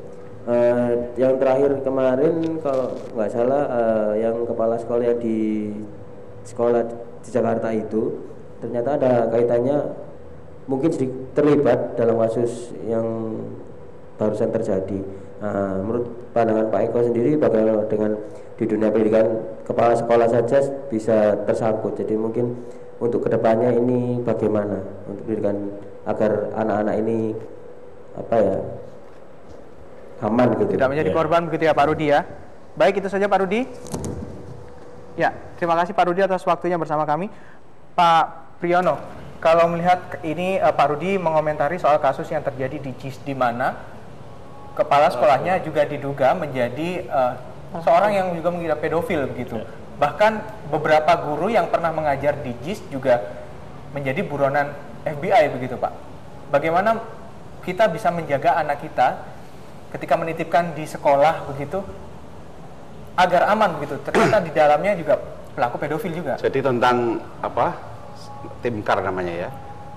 Yang terakhir kemarin kalau nggak salah yang kepala sekolah yang di sekolah di Jakarta itu ternyata ada kaitannya mungkin terlibat dalam kasus yang barusan terjadi. Menurut pandangan Pak Eko sendiri bagaimana dengan di dunia pendidikan kepala sekolah saja bisa tersangkut, jadi mungkin untuk kedepannya ini bagaimana untuk pendidikan agar anak-anak ini aman gitu. Tidak menjadi korban begitu ya Pak Rudi ya. Baik, itu saja Pak Rudi. Ya, terima kasih Pak Rudi atas waktunya bersama kami. Pak Priyono, kalau melihat ini Pak Rudi mengomentari soal kasus yang terjadi di JIS di mana kepala sekolahnya juga diduga menjadi seorang yang juga mengira pedofil begitu. Bahkan beberapa guru yang pernah mengajar di JIS juga menjadi buronan FBI begitu Pak. Bagaimana kita bisa menjaga anak kita ketika menitipkan di sekolah begitu agar aman begitu? Ternyata di dalamnya juga pelaku pedofil juga. Jadi tentang Timkar namanya ya.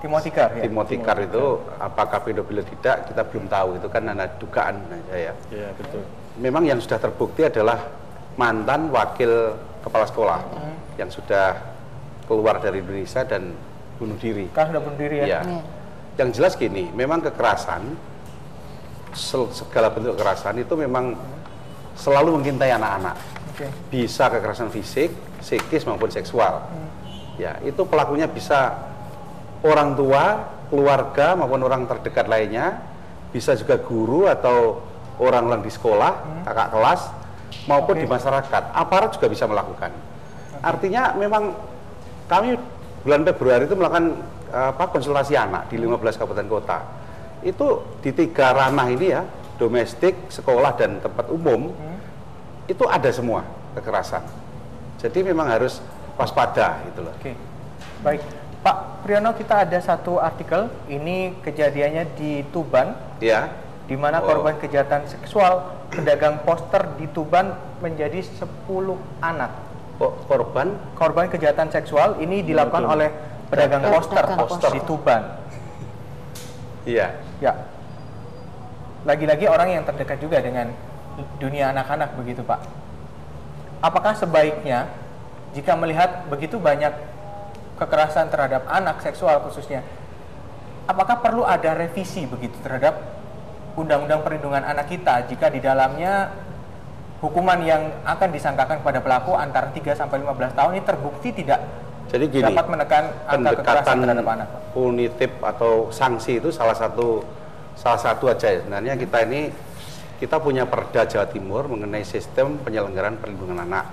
Timotikar ya. Timotikar itu apakah pedofil atau tidak kita belum tahu, itu kan ada dugaan ya. Iya, betul. Memang yang sudah terbukti adalah mantan wakil kepala sekolah yang sudah keluar dari Indonesia dan bunuh diri. Kan sudah bunuh diri ya. Yang jelas gini, memang kekerasan, segala bentuk kekerasan itu memang selalu mengintai anak-anak. Bisa kekerasan fisik, psikis maupun seksual. Ya, itu pelakunya bisa orang tua, keluarga maupun orang terdekat lainnya, bisa juga guru atau orang-orang di sekolah, kakak kelas maupun di masyarakat. Aparat juga bisa melakukan. Artinya memang kami bulan Februari itu melakukan konsultasi anak di 15 kabupaten kota. Itu di 3 ranah ini ya, domestik, sekolah dan tempat umum, itu ada semua kekerasan. Jadi memang harus waspada gitu loh. Oke. Baik, Pak Priyono, kita ada satu artikel, ini kejadiannya di Tuban. Ya. Di mana korban kejahatan seksual pedagang poster di Tuban menjadi 10 anak. Korban kejahatan seksual ini dilakukan oleh pedagang poster di Tuban. Iya. Ya. Lagi-lagi orang yang terdekat juga dengan dunia anak-anak begitu Pak. Apakah sebaiknya jika melihat begitu banyak kekerasan terhadap anak seksual khususnya, apakah perlu ada revisi begitu terhadap Undang-Undang Perlindungan Anak kita jika di dalamnya hukuman yang akan disangkakan kepada pelaku antara 3 sampai 15 tahun ini terbukti tidak dapat menekan angka kekerasan terhadap anak? Punitif atau sanksi itu salah satu aja ya. Sebenarnya kita punya Perda Jawa Timur mengenai sistem penyelenggaraan perlindungan anak.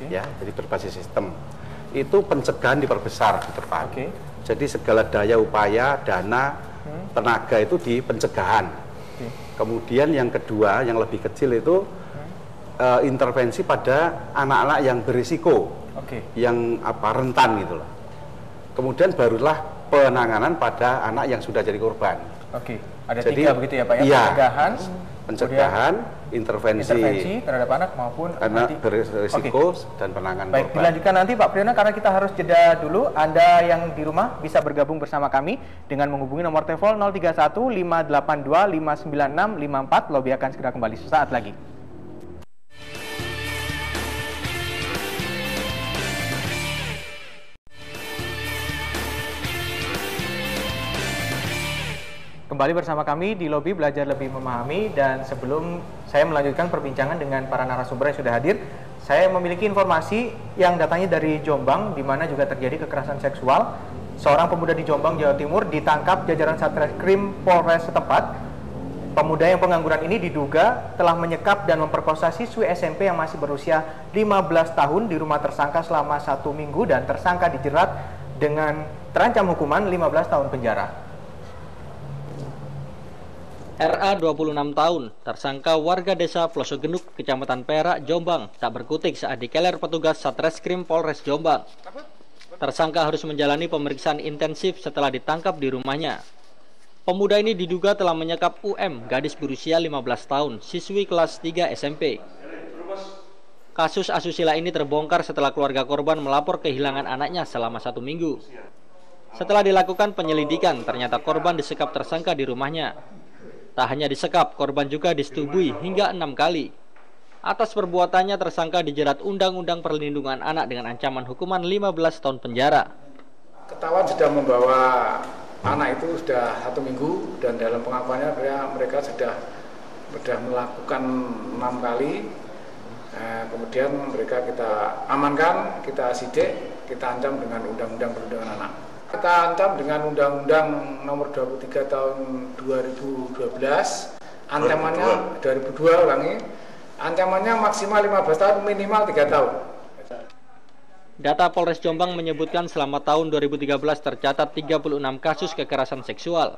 Ya, jadi berbasis sistem. Itu pencegahan diperbesar di depan. Jadi segala daya upaya, dana, tenaga itu di pencegahan. Kemudian yang kedua, yang lebih kecil itu intervensi pada anak-anak yang berisiko, yang rentan gitu loh. Kemudian barulah penanganan pada anak yang sudah jadi korban. Oke, ada tiga begitu ya Pak ya? Iya, pencegahan, intervensi terhadap anak maupun anak berisiko dan penanganan Baik, korban. dilanjutkan nanti Pak Priyono karena kita harus jeda dulu. Anda yang di rumah bisa bergabung bersama kami dengan menghubungi nomor telepon 031 582 596 54. Lobby akan segera kembali sesaat lagi. Kembali bersama kami di Lobby Belajar Lebih Memahami, dan sebelum saya melanjutkan perbincangan dengan para narasumber yang sudah hadir, saya memiliki informasi yang datangnya dari Jombang, di mana juga terjadi kekerasan seksual. Seorang pemuda di Jombang, Jawa Timur ditangkap jajaran Satreskrim Polres setempat. Pemuda yang pengangguran ini diduga telah menyekap dan memperkosa siswi SMP yang masih berusia 15 tahun di rumah tersangka selama 1 minggu, dan tersangka dijerat dengan terancam hukuman 15 tahun penjara. RA 26 tahun, tersangka warga desa Plosogenuk, Kecamatan Perak, Jombang, tak berkutik saat dikeler petugas Satreskrim Polres Jombang. Tersangka harus menjalani pemeriksaan intensif setelah ditangkap di rumahnya. Pemuda ini diduga telah menyekap UM, gadis berusia 15 tahun, siswi kelas 3 SMP. Kasus asusila ini terbongkar setelah keluarga korban melapor kehilangan anaknya selama 1 minggu. Setelah dilakukan penyelidikan, ternyata korban disekap tersangka di rumahnya. Tak hanya disekap, korban juga disetubui hingga 6 kali. Atas perbuatannya, tersangka dijerat Undang-Undang Perlindungan Anak dengan ancaman hukuman 15 tahun penjara. Ketahuan sudah membawa anak itu sudah 1 minggu, dan dalam pengakuannya mereka sudah melakukan 6 kali. Kemudian mereka kita amankan, kita sidik, kita ancam dengan Undang-Undang Perlindungan Anak. Kita ancam dengan Undang-Undang Nomor 23 Tahun 2012, ancamannya 2002 ulangi, ancamannya maksimal 15 tahun, minimal 3 tahun. Data Polres Jombang menyebutkan selama tahun 2013 tercatat 36 kasus kekerasan seksual.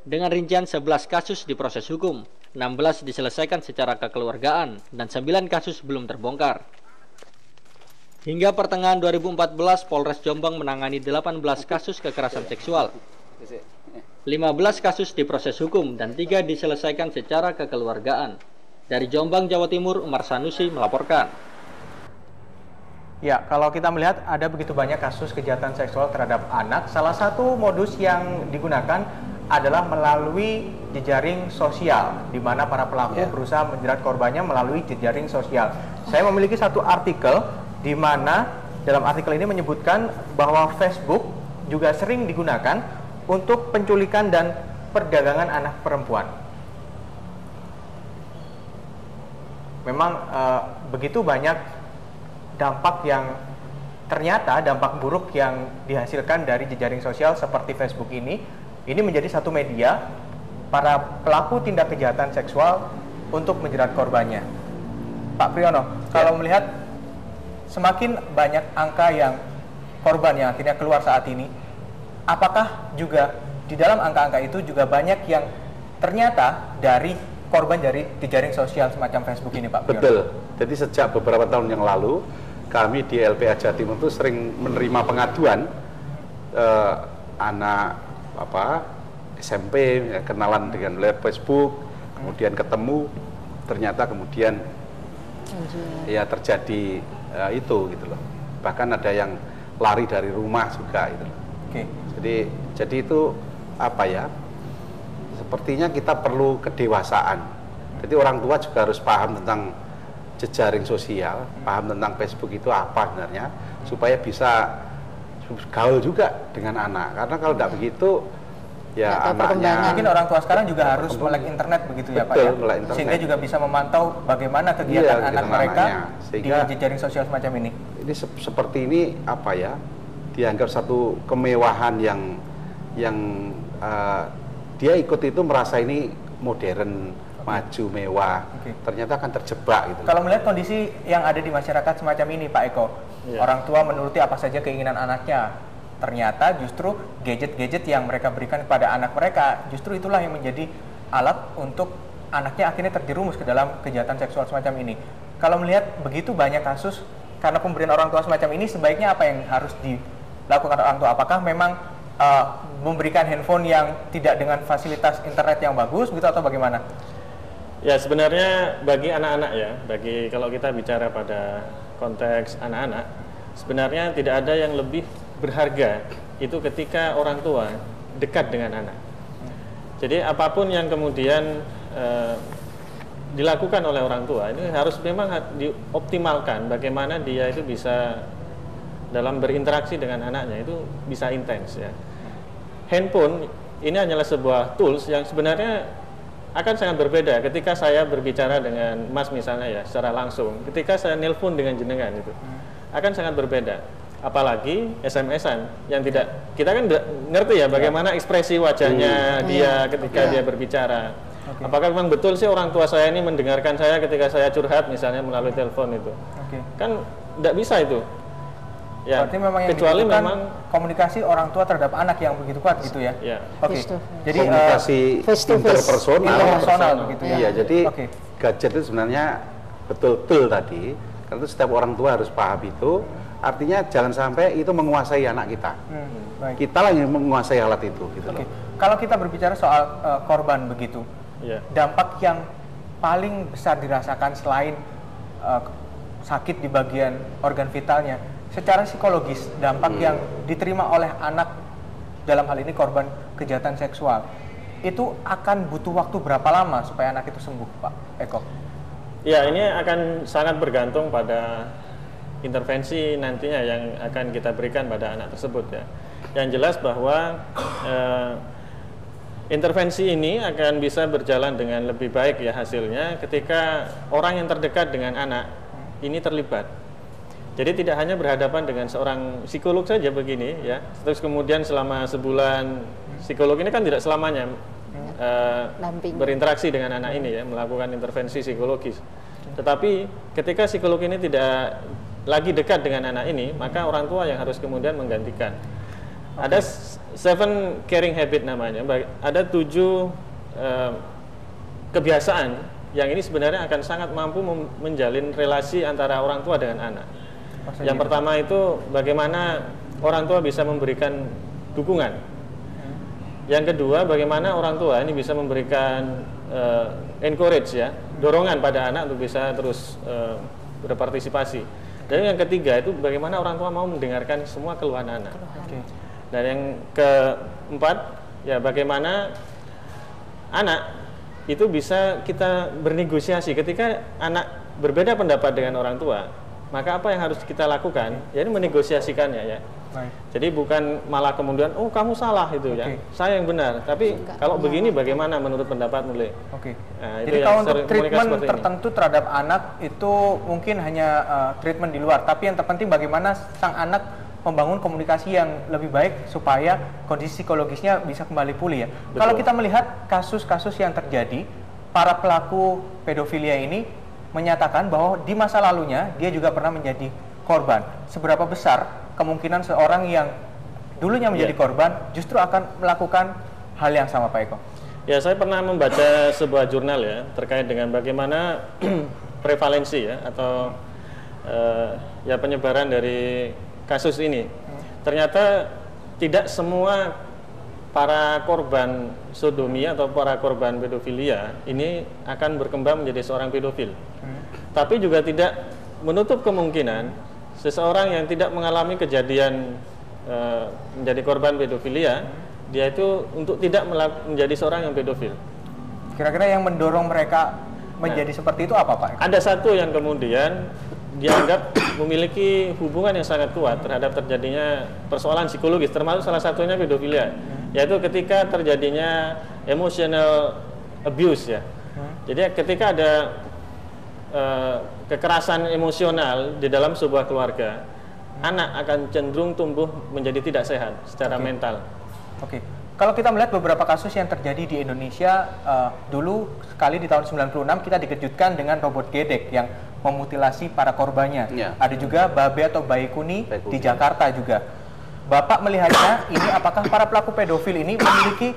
Dengan rincian 11 kasus diproses hukum, 16 diselesaikan secara kekeluargaan, dan 9 kasus belum terbongkar. Hingga pertengahan 2014, Polres Jombang menangani 18 kasus kekerasan seksual. 15 kasus diproses hukum dan 3 diselesaikan secara kekeluargaan. Dari Jombang, Jawa Timur, Umar Sanusi melaporkan. Ya, kalau kita melihat ada begitu banyak kasus kejahatan seksual terhadap anak, salah satu modus yang digunakan adalah melalui jejaring sosial, di mana para pelaku berusaha menjerat korbannya melalui jejaring sosial. Saya memiliki satu artikel di mana dalam artikel ini menyebutkan bahwa Facebook juga sering digunakan untuk penculikan dan perdagangan anak perempuan. Memang begitu banyak dampak yang ternyata dampak buruk yang dihasilkan dari jejaring sosial seperti Facebook ini menjadi satu media para pelaku tindak kejahatan seksual untuk menjerat korbannya. Pak Priyono, kalau melihat semakin banyak angka yang korban yang akhirnya keluar saat ini, apakah juga di dalam angka-angka itu juga banyak yang ternyata dari korban dari jejaring sosial semacam Facebook ini, Pak Priyono? Betul. Jadi sejak beberapa tahun yang lalu, kami di LPA Jawa Timur itu sering menerima pengaduan anak SMP ya, kenalan dengan lewat Facebook, kemudian ketemu, ternyata kemudian ya terjadi itu gitu loh. Bahkan ada yang lari dari rumah juga gitu loh. Oke. Jadi itu apa ya? Sepertinya kita perlu kedewasaan. Jadi orang tua juga harus paham tentang jejaring sosial, paham tentang Facebook itu apa sebenarnya, supaya bisa gaul juga dengan anak. Karena kalau tidak begitu, ya anaknya. Mungkin orang tua sekarang juga harus melek internet begitu ya Pak ya, sehingga juga bisa memantau bagaimana kegiatan anak mereka di jejaring sosial semacam ini. Ini seperti ini apa ya? Dianggap satu kemewahan yang dia ikut itu merasa ini modern, maju, mewah. Ternyata akan terjebak gitu. Kalau melihat kondisi yang ada di masyarakat semacam ini, Pak Eko, orang tua menuruti apa saja keinginan anaknya. Ternyata justru gadget-gadget yang mereka berikan kepada anak mereka, justru itulah yang menjadi alat untuk anaknya akhirnya terjerumus ke dalam kejahatan seksual semacam ini. Kalau melihat begitu banyak kasus karena pemberian orang tua semacam ini, sebaiknya apa yang harus dilakukan orang tua? Apakah memang memberikan handphone yang tidak dengan fasilitas internet yang bagus gitu atau bagaimana? Ya sebenarnya bagi anak-anak ya, kalau kita bicara pada konteks anak-anak, sebenarnya tidak ada yang lebih berharga itu ketika orang tua dekat dengan anak. Jadi apapun yang kemudian dilakukan oleh orang tua ini harus memang dioptimalkan bagaimana dia itu bisa dalam berinteraksi dengan anaknya itu bisa intens ya. Handphone ini hanyalah sebuah tools yang sebenarnya akan sangat berbeda ketika saya berbicara dengan Mas misalnya ya secara langsung, ketika saya nelpon dengan jenengan itu akan sangat berbeda. Apalagi SMS-an yang tidak, kita kan ngerti ya bagaimana ekspresi wajahnya dia ketika dia berbicara. Apakah memang betul sih orang tua saya ini mendengarkan saya ketika saya curhat misalnya melalui telepon itu? Kan tidak bisa itu. Ya, berarti memang yang kecuali memang komunikasi orang tua terhadap anak yang begitu kuat gitu ya. Jadi komunikasi interpersonal begitu ya. Iya, jadi gadget itu sebenarnya betul-betul tadi karena itu setiap orang tua harus paham itu. Artinya jangan sampai itu menguasai anak kita. Kita lah yang menguasai alat itu gitu loh. Kalau kita berbicara soal korban begitu, dampak yang paling besar dirasakan selain sakit di bagian organ vitalnya, secara psikologis dampak yang diterima oleh anak dalam hal ini korban kejahatan seksual itu akan butuh waktu berapa lama supaya anak itu sembuh, Pak Eko? Ya, ini akan sangat bergantung pada intervensi nantinya yang akan kita berikan pada anak tersebut ya. Yang jelas bahwa intervensi ini akan bisa berjalan dengan lebih baik ya hasilnya ketika orang yang terdekat dengan anak ini terlibat. Jadi tidak hanya berhadapan dengan seorang psikolog saja begini ya, terus kemudian selama sebulan psikolog ini kan tidak selamanya berinteraksi dengan anak ini ya, melakukan intervensi psikologis. Tetapi ketika psikolog ini tidak lagi dekat dengan anak ini, maka orang tua yang harus kemudian menggantikan. Ada 7 caring habit namanya, ada 7 kebiasaan yang ini sebenarnya akan sangat mampu menjalin relasi antara orang tua dengan anak. Yang pertama itu bagaimana orang tua bisa memberikan dukungan. Yang kedua bagaimana orang tua ini bisa memberikan encourage ya, dorongan pada anak untuk bisa terus berpartisipasi. Dan yang ketiga itu bagaimana orang tua mau mendengarkan semua keluhan anak. Dan yang keempat ya bagaimana anak itu bisa kita bernegosiasi ketika anak berbeda pendapat dengan orang tua. Maka apa yang harus kita lakukan? Ya ini menegosiasikannya ya. Jadi bukan malah kemudian oh kamu salah itu ya, saya yang benar. Tapi kalau begini bagaimana menurut pendapatmu, Le? Nah, jadi kalau untuk treatment tertentu terhadap anak itu mungkin hanya treatment di luar, tapi yang terpenting bagaimana sang anak membangun komunikasi yang lebih baik supaya kondisi psikologisnya bisa kembali pulih ya. Kalau kita melihat kasus-kasus yang terjadi, para pelaku pedofilia ini menyatakan bahwa di masa lalunya dia juga pernah menjadi korban. Seberapa besar kemungkinan seorang yang dulunya menjadi korban justru akan melakukan hal yang sama, Pak Eko? Ya, saya pernah membaca sebuah jurnal ya terkait dengan bagaimana prevalensi ya atau ya penyebaran dari kasus ini. Ternyata tidak semua para korban sodomi atau para korban pedofilia ini akan berkembang menjadi seorang pedofil. Tapi juga tidak menutup kemungkinan seseorang yang tidak mengalami kejadian menjadi korban pedofilia, dia itu untuk tidak menjadi seorang yang pedofil. Kira-kira yang mendorong mereka menjadi seperti itu apa, Pak? Ada satu yang kemudian dianggap memiliki hubungan yang sangat kuat terhadap terjadinya persoalan psikologis, termasuk salah satunya pedofilia, yaitu ketika terjadinya emotional abuse ya. Jadi ketika ada kekerasan emosional di dalam sebuah keluarga, anak akan cenderung tumbuh menjadi tidak sehat secara mental. Kalau kita melihat beberapa kasus yang terjadi di Indonesia, dulu sekali di tahun 96 kita dikejutkan dengan robot gedek yang memutilasi para korbannya. Ada juga babe atau bayi kuni di Jakarta juga. Bapak melihatnya ini apakah para pelaku pedofil ini memiliki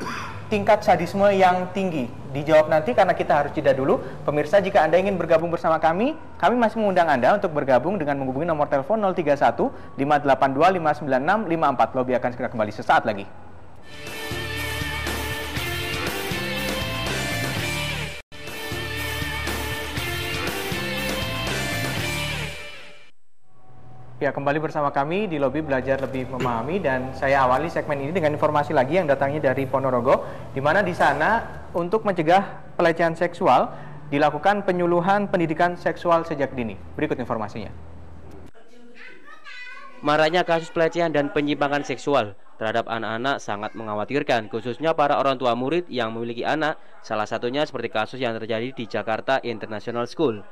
tingkat sadisme yang tinggi? Dijawab nanti karena kita harus jeda dulu. Pemirsa, jika Anda ingin bergabung bersama kami masih mengundang Anda untuk bergabung dengan menghubungi nomor telepon 031 582 596 54. Lobby akan segera kembali sesaat lagi. Ya, kembali bersama kami di Lobi Belajar Lebih Memahami, dan saya awali segmen ini dengan informasi lagi yang datangnya dari Ponorogo, di mana di sana untuk mencegah pelecehan seksual dilakukan penyuluhan pendidikan seksual sejak dini. Berikut informasinya. Maraknya kasus pelecehan dan penyimpangan seksual terhadap anak-anak sangat mengkhawatirkan, khususnya para orang tua murid yang memiliki anak, salah satunya seperti kasus yang terjadi di Jakarta International School.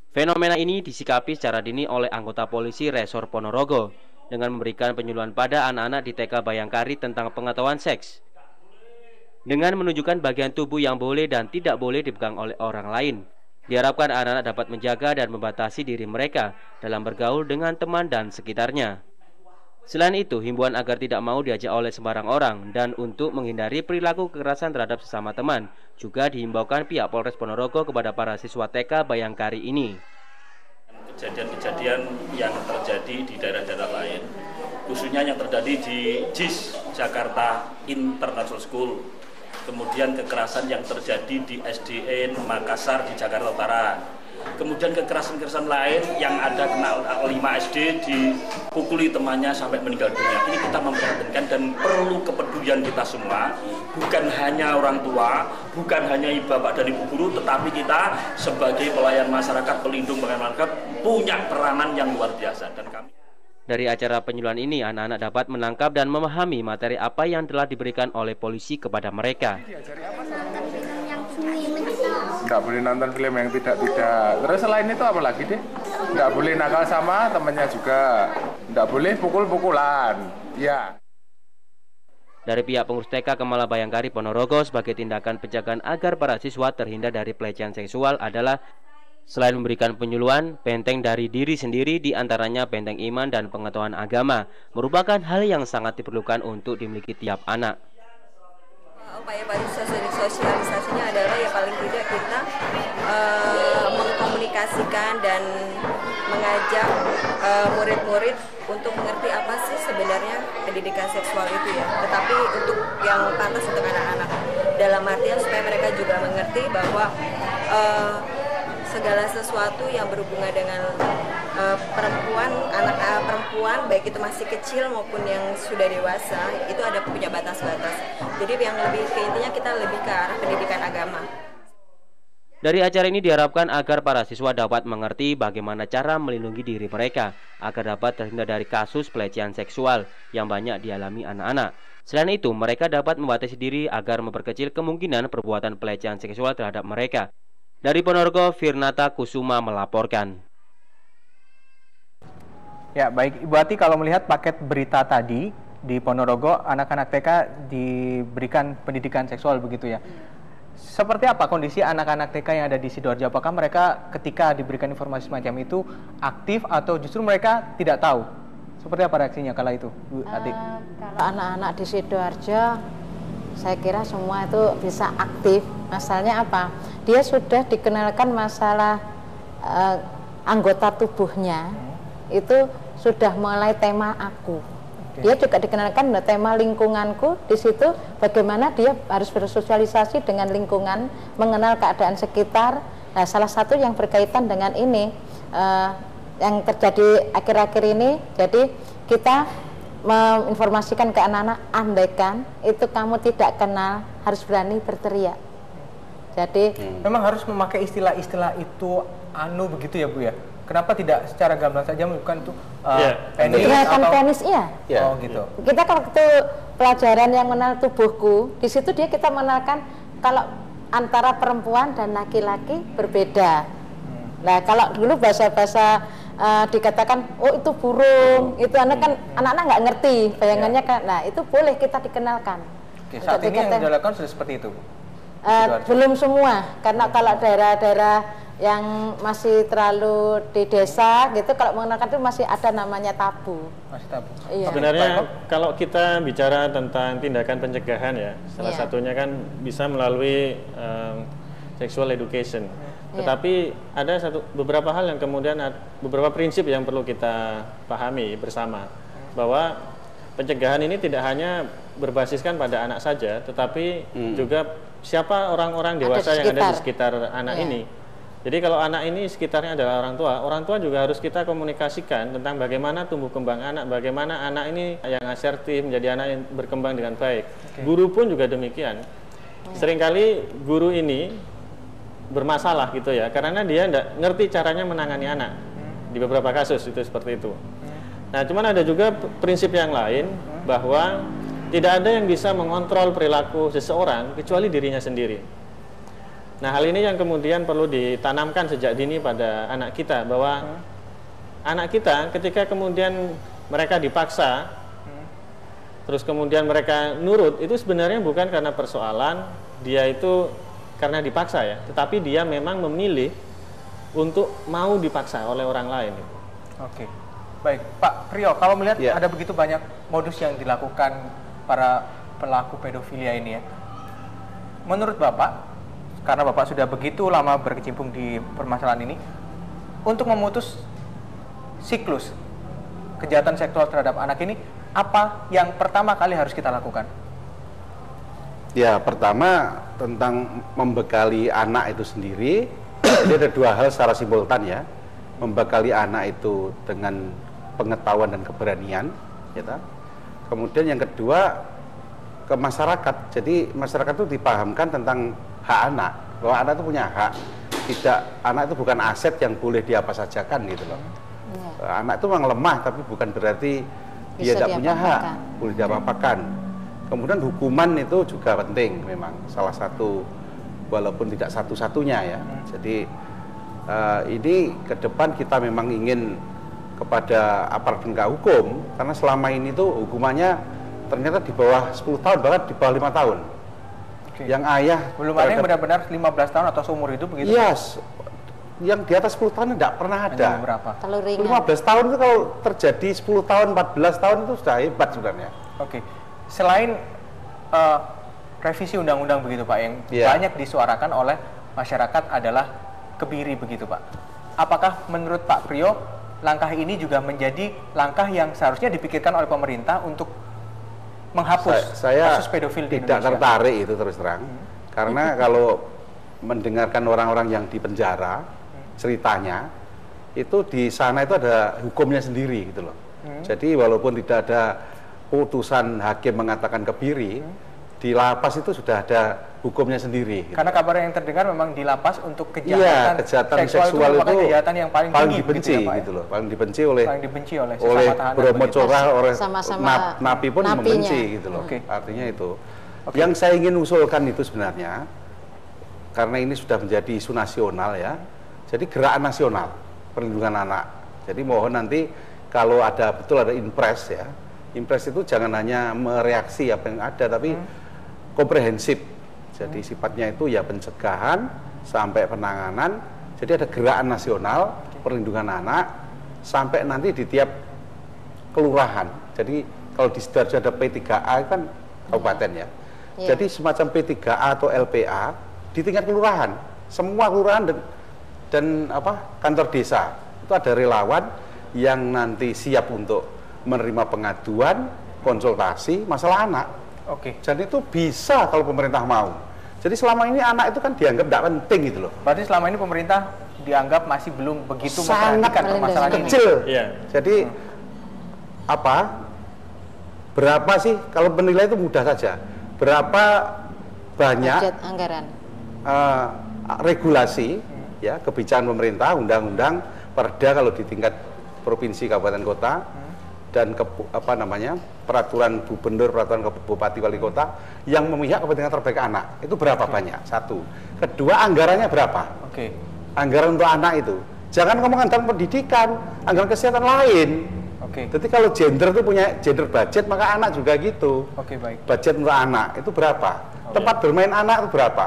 Fenomena ini disikapi secara dini oleh anggota polisi Resor Ponorogo dengan memberikan penyuluhan pada anak-anak di TK Bayangkari tentang pengetahuan seks, dengan menunjukkan bagian tubuh yang boleh dan tidak boleh dipegang oleh orang lain. Diharapkan anak-anak dapat menjaga dan membatasi diri mereka dalam bergaul dengan teman dan sekitarnya. Selain itu, himbauan agar tidak mau diajak oleh sembarang orang dan untuk menghindari perilaku kekerasan terhadap sesama teman juga dihimbaukan pihak Polres Ponorogo kepada para siswa TK Bayangkari ini. Kejadian-kejadian yang terjadi di daerah-daerah lain, khususnya yang terjadi di JIS Jakarta International School, kemudian kekerasan yang terjadi di SDN Makassar di Jakarta Utara, kemudian kekerasan-kekerasan lain yang ada kena 5 SD dipukuli temannya sampai meninggal dunia. Ini kita memprihatinkan dan perlu kepedulian kita semua, bukan hanya orang tua, bukan hanya ibu bapak dan ibu guru, tetapi kita sebagai pelayan masyarakat, pelindung masyarakat punya peranan yang luar biasa. Dan kami dari acara penyuluhan ini, anak-anak dapat menangkap dan memahami materi apa yang telah diberikan oleh polisi kepada mereka. Nggak boleh nonton film yang tidak. Terus selain itu apa lagi deh? Nggak boleh nakal sama temannya juga. Nggak boleh pukul-pukulan. Ya. Dari pihak pengurus TK Kemala Bayangkari Ponorogo, sebagai tindakan pencegahan agar para siswa terhindar dari pelecehan seksual adalah selain memberikan penyuluhan, benteng dari diri sendiri, diantaranya benteng iman dan pengetahuan agama, merupakan hal yang sangat diperlukan untuk dimiliki tiap anak. Upaya sosialisasinya adalah ya paling tidak kita mengkomunikasikan dan mengajak murid-murid untuk mengerti apa sih sebenarnya pendidikan seksual itu ya. Tetapi untuk yang pantas untuk anak-anak, dalam artian supaya mereka juga mengerti bahwa segala sesuatu yang berhubungan dengan perempuan, anak perempuan, baik itu masih kecil maupun yang sudah dewasa, itu ada punya batas-batas. Jadi yang lebih ke intinya kita lebih ke arah pendidikan agama. Dari acara ini diharapkan agar para siswa dapat mengerti bagaimana cara melindungi diri mereka agar dapat terhindar dari kasus pelecehan seksual yang banyak dialami anak-anak. Selain itu, mereka dapat membatasi diri agar memperkecil kemungkinan perbuatan pelecehan seksual terhadap mereka. Dari Ponorogo, Firnata Kusuma melaporkan. Ya, baik Ibu Ati, kalau melihat paket berita tadi di Ponorogo, anak-anak TK diberikan pendidikan seksual begitu ya. Seperti apa kondisi anak-anak TK yang ada di Sidoarjo? Apakah mereka ketika diberikan informasi semacam itu aktif atau justru mereka tidak tahu? Seperti apa reaksinya kala itu, Bu Ati? Kalau anak-anak di Sidoarjo, saya kira semua itu bisa aktif. Masalahnya apa? Dia sudah dikenalkan masalah anggota tubuhnya, itu sudah mulai tema aku. Dia juga dikenalkan tema lingkunganku. Di situ bagaimana dia harus bersosialisasi dengan lingkungan, mengenal keadaan sekitar. Nah, salah satu yang berkaitan dengan ini yang terjadi akhir-akhir ini. Jadi kita menginformasikan ke anak-anak, andaikan itu kamu tidak kenal, harus berani berteriak. Jadi memang harus memakai istilah-istilah itu begitu ya Bu ya. Kenapa tidak secara gamblang saja bukan itu penis atau penis iya. Oh gitu. Kita waktu pelajaran yang mengenal tubuhku, di situ kita mengenalkan kalau antara perempuan dan laki-laki berbeda. Nah, kalau dulu bahasa-bahasa dikatakan oh itu burung, itu anak-anak nggak ngerti bayangannya kan. Nah, itu boleh kita dikenalkan. Oke, saat ini yang dilakukan sudah seperti itu, Bu? Belum semua, karena kalau daerah-daerah yang masih terlalu di desa gitu, kalau mengenalkan itu masih ada namanya tabu. Masih tabu. Iya. Sebenarnya kalau kita bicara tentang tindakan pencegahan ya, salah satunya kan bisa melalui sexual education. Tetapi ada beberapa hal yang kemudian beberapa prinsip yang perlu kita pahami bersama, bahwa pencegahan ini tidak hanya berbasiskan pada anak saja, tetapi juga siapa orang-orang dewasa yang ada di sekitar anak ini. Jadi kalau anak ini sekitarnya adalah orang tua juga harus kita komunikasikan tentang bagaimana tumbuh kembang anak, bagaimana anak ini yang asertif menjadi anak yang berkembang dengan baik. Guru pun juga demikian. Seringkali guru ini bermasalah gitu ya, karena dia tidak ngerti caranya menangani anak. Di beberapa kasus itu seperti itu. Nah, cuman ada juga prinsip yang lain bahwa tidak ada yang bisa mengontrol perilaku seseorang kecuali dirinya sendiri. Nah, hal ini yang kemudian perlu ditanamkan sejak dini pada anak kita, bahwa anak kita ketika kemudian mereka dipaksa, terus kemudian mereka nurut, itu sebenarnya bukan karena persoalan dia itu karena dipaksa ya, tetapi dia memang memilih untuk mau dipaksa oleh orang lain. Oke. Baik, Pak Priyo, kalau melihat ada begitu banyak modus yang dilakukan para pelaku pedofilia ini ya, menurut Bapak, karena Bapak sudah begitu lama berkecimpung di permasalahan ini, untuk memutus siklus kejahatan seksual terhadap anak ini, apa yang pertama kali harus kita lakukan? Ya, pertama tentang membekali anak itu sendiri, jadi ada dua hal secara simultan ya. Membekali anak itu dengan pengetahuan dan keberanian, ya. Kemudian yang kedua ke masyarakat. Jadi masyarakat itu dipahamkan tentang hak anak, bahwa anak itu punya hak. Anak itu bukan aset yang boleh diapa sajakan gitu loh. Anak itu memang lemah, tapi bukan berarti dia tidak punya hak, boleh diapa-apakan. Kemudian hukuman itu juga penting, memang salah satu, walaupun tidak satu-satunya ya. Jadi ini ke depan kita memang ingin kepada aparat penegak hukum, karena selama ini tuh hukumannya ternyata di bawah 10 tahun, bahkan di bawah 5 tahun. Yang ayah belum ada yang benar-benar 15 tahun atau seumur hidup begitu? Yes, yang di atas 10 tahun tidak pernah ada. Berapa? 15 tahun itu kalau terjadi 10 tahun, 14 tahun itu sudah hebat sebenarnya. Oke. Selain revisi undang-undang begitu Pak, yang banyak disuarakan oleh masyarakat adalah kebiri begitu Pak. Apakah menurut Pak Priyo langkah ini juga menjadi langkah yang seharusnya dipikirkan oleh pemerintah untuk menghapus kasus pedofil di Indonesia? Saya tidak tertarik itu terus terang, karena kalau mendengarkan orang-orang yang di penjara ceritanya, itu di sana itu ada hukumnya sendiri gitu loh. Jadi walaupun tidak ada putusan hakim mengatakan kebiri, di lapas itu sudah ada hukumnya sendiri. Gitu. Karena kabar yang terdengar memang di lapas untuk kejahatan, seksual itu kejahatan yang paling dibenci gitu loh, paling dibenci oleh Bromo Corah, oleh Napi pun membenci gitu loh. Artinya itu. Yang saya ingin usulkan itu sebenarnya, karena ini sudah menjadi isu nasional ya, jadi gerakan nasional perlindungan anak. Jadi mohon nanti kalau ada betul ada impres ya, impres itu jangan hanya mereaksi apa yang ada, tapi komprehensif. Jadi sifatnya itu ya pencegahan sampai penanganan. Jadi ada gerakan nasional perlindungan anak sampai nanti di tiap kelurahan. Jadi kalau di Sidoarjo ada P3A kan kabupaten ya. Jadi semacam P3A atau LPA di tingkat kelurahan. Semua kelurahan dan kantor desa itu ada relawan yang nanti siap untuk menerima pengaduan, konsultasi masalah anak. Jadi itu bisa kalau pemerintah mau. Jadi selama ini anak itu kan dianggap tidak penting gitu loh. Berarti selama ini pemerintah dianggap masih belum begitu memperhatikan permasalahan ini. Kecil. Jadi berapa sih kalau menilai itu mudah saja. Berapa banyak budget anggaran regulasi ya, kebijakan pemerintah, undang-undang, perda kalau di tingkat provinsi, kabupaten, kota, dan peraturan gubernur, peraturan bupati, wali kota yang memihak kepentingan terbaik anak, itu berapa banyak? Satu. Kedua, anggarannya berapa? Anggaran untuk anak itu jangan ngomong anggaran pendidikan, anggaran kesehatan lain. Jadi kalau gender itu punya gender budget, maka anak juga gitu. Budget untuk anak itu berapa? Tempat bermain anak itu berapa?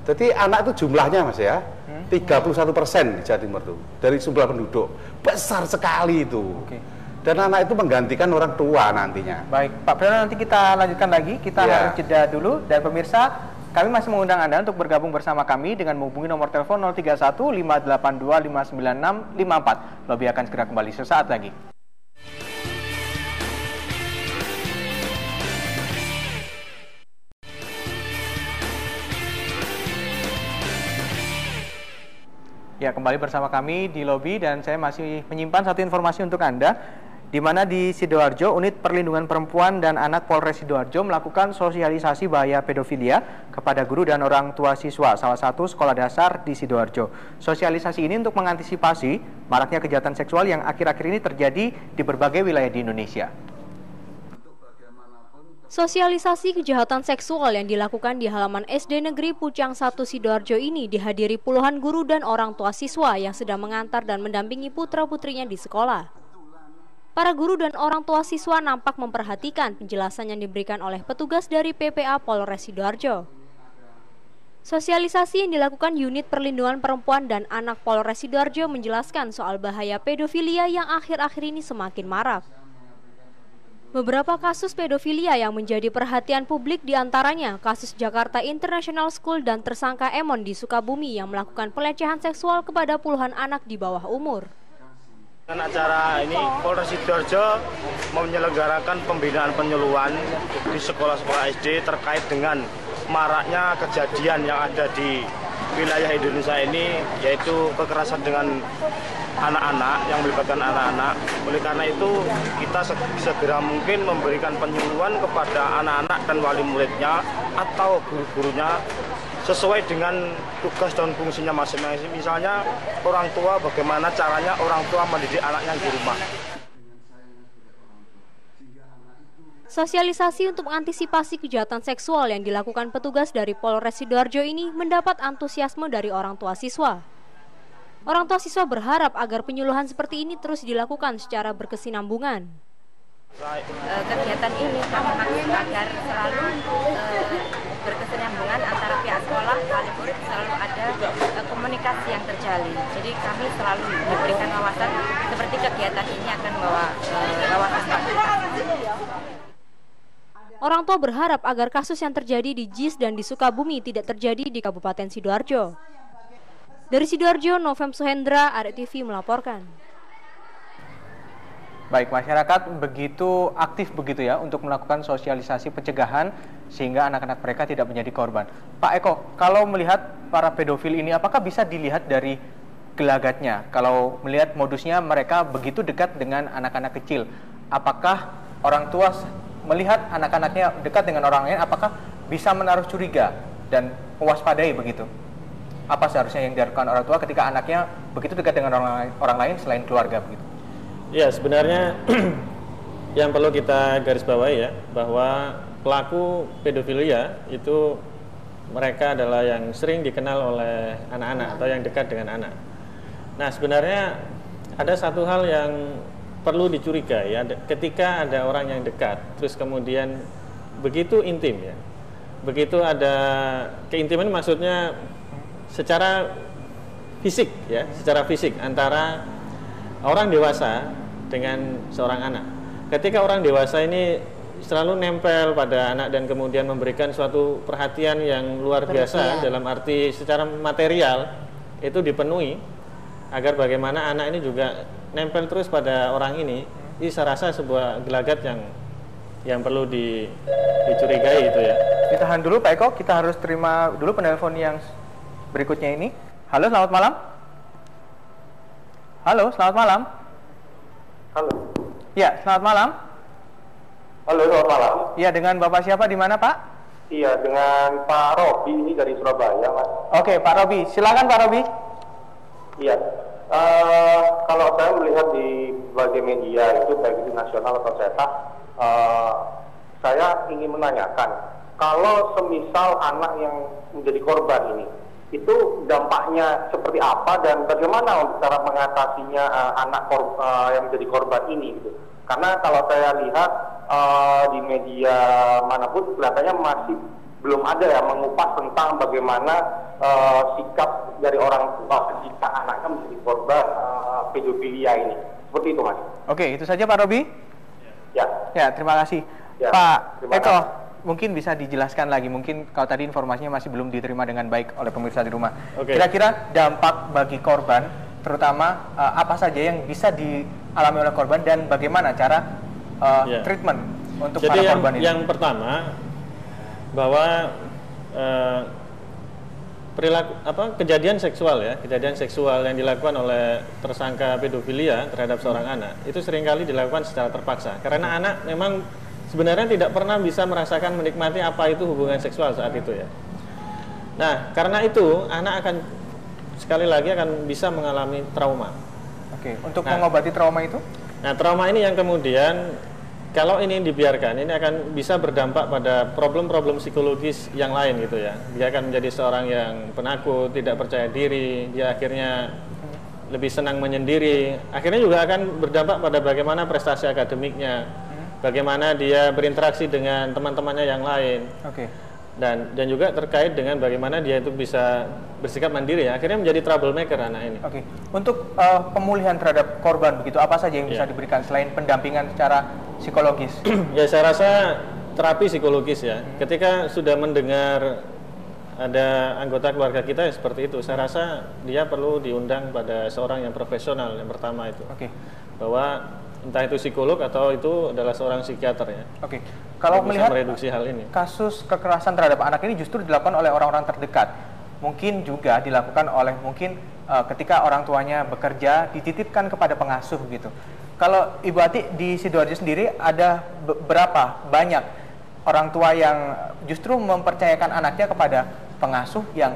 Jadi anak itu jumlahnya Mas ya 31% di Jawa Timur itu dari jumlah penduduk, besar sekali itu. Dan anak itu menggantikan orang tua nantinya. Baik, Pak Priyo, nanti kita lanjutkan lagi. Kita harus jeda dulu. Dan pemirsa, kami masih mengundang Anda untuk bergabung bersama kami dengan menghubungi nomor telepon 031 582 596 54. Lobby akan segera kembali sesaat lagi. Ya, kembali bersama kami di lobi dan saya masih menyimpan satu informasi untuk Anda, di mana di Sidoarjo, Unit Perlindungan Perempuan dan Anak Polres Sidoarjo melakukan sosialisasi bahaya pedofilia kepada guru dan orang tua siswa salah satu sekolah dasar di Sidoarjo. Sosialisasi ini untuk mengantisipasi maraknya kejahatan seksual yang akhir-akhir ini terjadi di berbagai wilayah di Indonesia. Sosialisasi kejahatan seksual yang dilakukan di halaman SD Negeri Pucang 1 Sidoarjo ini dihadiri puluhan guru dan orang tua siswa yang sedang mengantar dan mendampingi putra-putrinya di sekolah. Para guru dan orang tua siswa nampak memperhatikan penjelasan yang diberikan oleh petugas dari PPA Polres Sidoarjo. Sosialisasi yang dilakukan Unit Perlindungan Perempuan dan Anak Polres Sidoarjo menjelaskan soal bahaya pedofilia yang akhir-akhir ini semakin marak. Beberapa kasus pedofilia yang menjadi perhatian publik diantaranya kasus Jakarta International School dan tersangka Emon di Sukabumi yang melakukan pelecehan seksual kepada puluhan anak di bawah umur. Dengan acara ini, Polres Sidoarjo menyelenggarakan pembinaan penyuluhan di sekolah-sekolah SD terkait dengan maraknya kejadian yang ada di wilayah Indonesia ini, yaitu kekerasan dengan anak-anak yang melibatkan anak-anak. Oleh karena itu kita segera mungkin memberikan penyuluhan kepada anak-anak dan wali muridnya atau guru-gurunya sesuai dengan tugas dan fungsinya masing-masing. Misalnya orang tua, bagaimana caranya orang tua mendidik anaknya di rumah. Sosialisasi untuk mengantisipasi kejahatan seksual yang dilakukan petugas dari Polres Sidoarjo ini mendapat antusiasme dari orang tua siswa. Orang tua siswa berharap agar penyuluhan seperti ini terus dilakukan secara berkesinambungan. Kegiatan ini kami maksud agar selalu berkesinambungan antara pihak sekolah, wali murid, selalu ada komunikasi yang terjalin. Jadi kami selalu diberikan wawasan seperti kegiatan ini akan membawa wawasan Orang tua berharap agar kasus yang terjadi di JIS dan di Sukabumi tidak terjadi di Kabupaten Sidoarjo. Dari Sidoarjo, Novem Suhendra, RTV melaporkan. Baik, masyarakat begitu aktif begitu ya untuk melakukan sosialisasi pencegahan sehingga anak-anak mereka tidak menjadi korban. Pak Eko, kalau melihat para pedofil ini apakah bisa dilihat dari gelagatnya? Kalau melihat modusnya mereka begitu dekat dengan anak-anak kecil, apakah orang tua melihat anak-anaknya dekat dengan orang lain, apakah bisa menaruh curiga dan mewaspadai begitu? Apa seharusnya yang dilakukan orang tua ketika anaknya begitu dekat dengan orang lain selain keluarga begitu? Ya, sebenarnya yang perlu kita garis bawahi ya, bahwa pelaku pedofilia itu mereka adalah yang sering dikenal oleh anak-anak atau yang dekat dengan anak. Nah, sebenarnya ada satu hal yang perlu dicurigai ya, ketika ada orang yang dekat terus kemudian begitu intim ya. Begitu ada keintiman, maksudnya secara fisik ya, secara fisik antara orang dewasa dengan seorang anak. Ketika orang dewasa ini selalu nempel pada anak dan kemudian memberikan suatu perhatian yang luar biasa dalam arti secara material itu dipenuhi agar bagaimana anak ini juga nempel terus pada orang ini saya rasa sebuah gelagat yang perlu dicurigai itu ya. Ditahan dulu Pak Eko, kita harus terima dulu penelpon yang berikutnya ini. Halo, selamat malam. Halo, selamat malam. Halo. Ya, selamat malam. Halo, selamat malam. Iya, dengan Bapak siapa di mana, Pak? Iya, dengan Pak Robi ini dari Surabaya, Mas. Oke, Pak Robi. Silakan Pak Robi. Iya. Kalau saya melihat di berbagai media itu baik itu nasional atau cetak, saya ingin menanyakan, kalau semisal anak yang menjadi korban ini, itu dampaknya seperti apa dan bagaimana cara mengatasinya anak yang menjadi korban ini gitu. Karena kalau saya lihat di media manapun kelihatannya masih belum ada ya mengupas tentang bagaimana sikap dari orang tua jika anaknya menjadi korban pedofilia ini. Seperti itu, Mas. Oke, itu saja Pak Robi. Ya. Ya, terima kasih. Ya, Pak terima Eko, kasih. mungkin bisa dijelaskan lagi, mungkin kalau tadi informasinya masih belum diterima dengan baik oleh pemirsa di rumah. Oke. Kira-kira dampak bagi korban, terutama apa saja yang bisa dialami oleh korban dan bagaimana cara treatment untuk jadi para korban ini? Yang pertama, bahwa kejadian seksual ya, kejadian seksual yang dilakukan oleh tersangka pedofilia terhadap seorang anak itu seringkali dilakukan secara terpaksa karena anak memang sebenarnya tidak pernah bisa merasakan menikmati apa itu hubungan seksual saat itu ya. Nah, karena itu anak akan sekali lagi akan bisa mengalami trauma. Oke, untuk mengobati trauma itu? Nah, trauma ini yang kemudian kalau ini dibiarkan, ini akan bisa berdampak pada problem-problem psikologis yang lain gitu ya. Dia akan menjadi seorang yang penakut, tidak percaya diri, dia akhirnya lebih senang menyendiri. Akhirnya juga akan berdampak pada bagaimana prestasi akademiknya, bagaimana dia berinteraksi dengan teman-temannya yang lain. Oke. Dan juga terkait dengan bagaimana dia itu bisa bersikap mandiri ya. Akhirnya menjadi troublemaker anak ini. Oke. Untuk pemulihan terhadap korban begitu, apa saja yang bisa diberikan selain pendampingan secara psikologis? Ya, saya rasa terapi psikologis ya. Ketika sudah mendengar ada anggota keluarga kita yang seperti itu, saya rasa dia perlu diundang pada seorang yang profesional yang pertama itu. Oke. Bahwa entah itu psikolog atau itu adalah seorang psikiater ya. Oke. Kalau melihat mereduksi hal ini, kasus kekerasan terhadap anak ini justru dilakukan oleh orang-orang terdekat. Mungkin juga dilakukan oleh ketika orang tuanya bekerja dititipkan kepada pengasuh gitu. Kalau Ibu Ati di Sidoarjo sendiri ada berapa banyak orang tua yang justru mempercayakan anaknya kepada pengasuh yang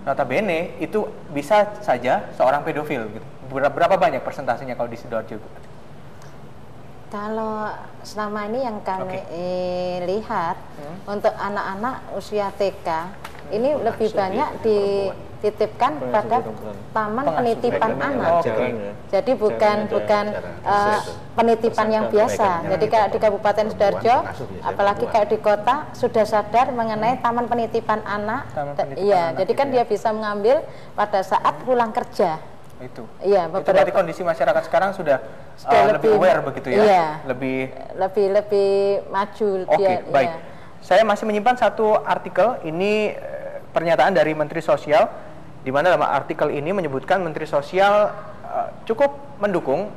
notabene itu bisa saja seorang pedofil gitu. Berapa banyak persentasenya kalau di Sidoarjo? Kalau selama ini yang kami lihat untuk anak-anak usia TK ini lebih banyak dititipkan pada taman penitipan anak. Jadi bukan penitipan yang biasa. Jadi kayak di Kabupaten Sidoarjo, apalagi kayak di kota sudah sadar mengenai taman penitipan anak. Iya, jadi kan dia bisa mengambil pada saat pulang kerja. Itu. Iya, itu berarti kondisi masyarakat sekarang sudah lebih aware begitu ya? Iya, lebih maju. Oke, baik. Iya. Saya masih menyimpan satu artikel, ini pernyataan dari Menteri Sosial, di mana dalam artikel ini menyebutkan Menteri Sosial cukup mendukung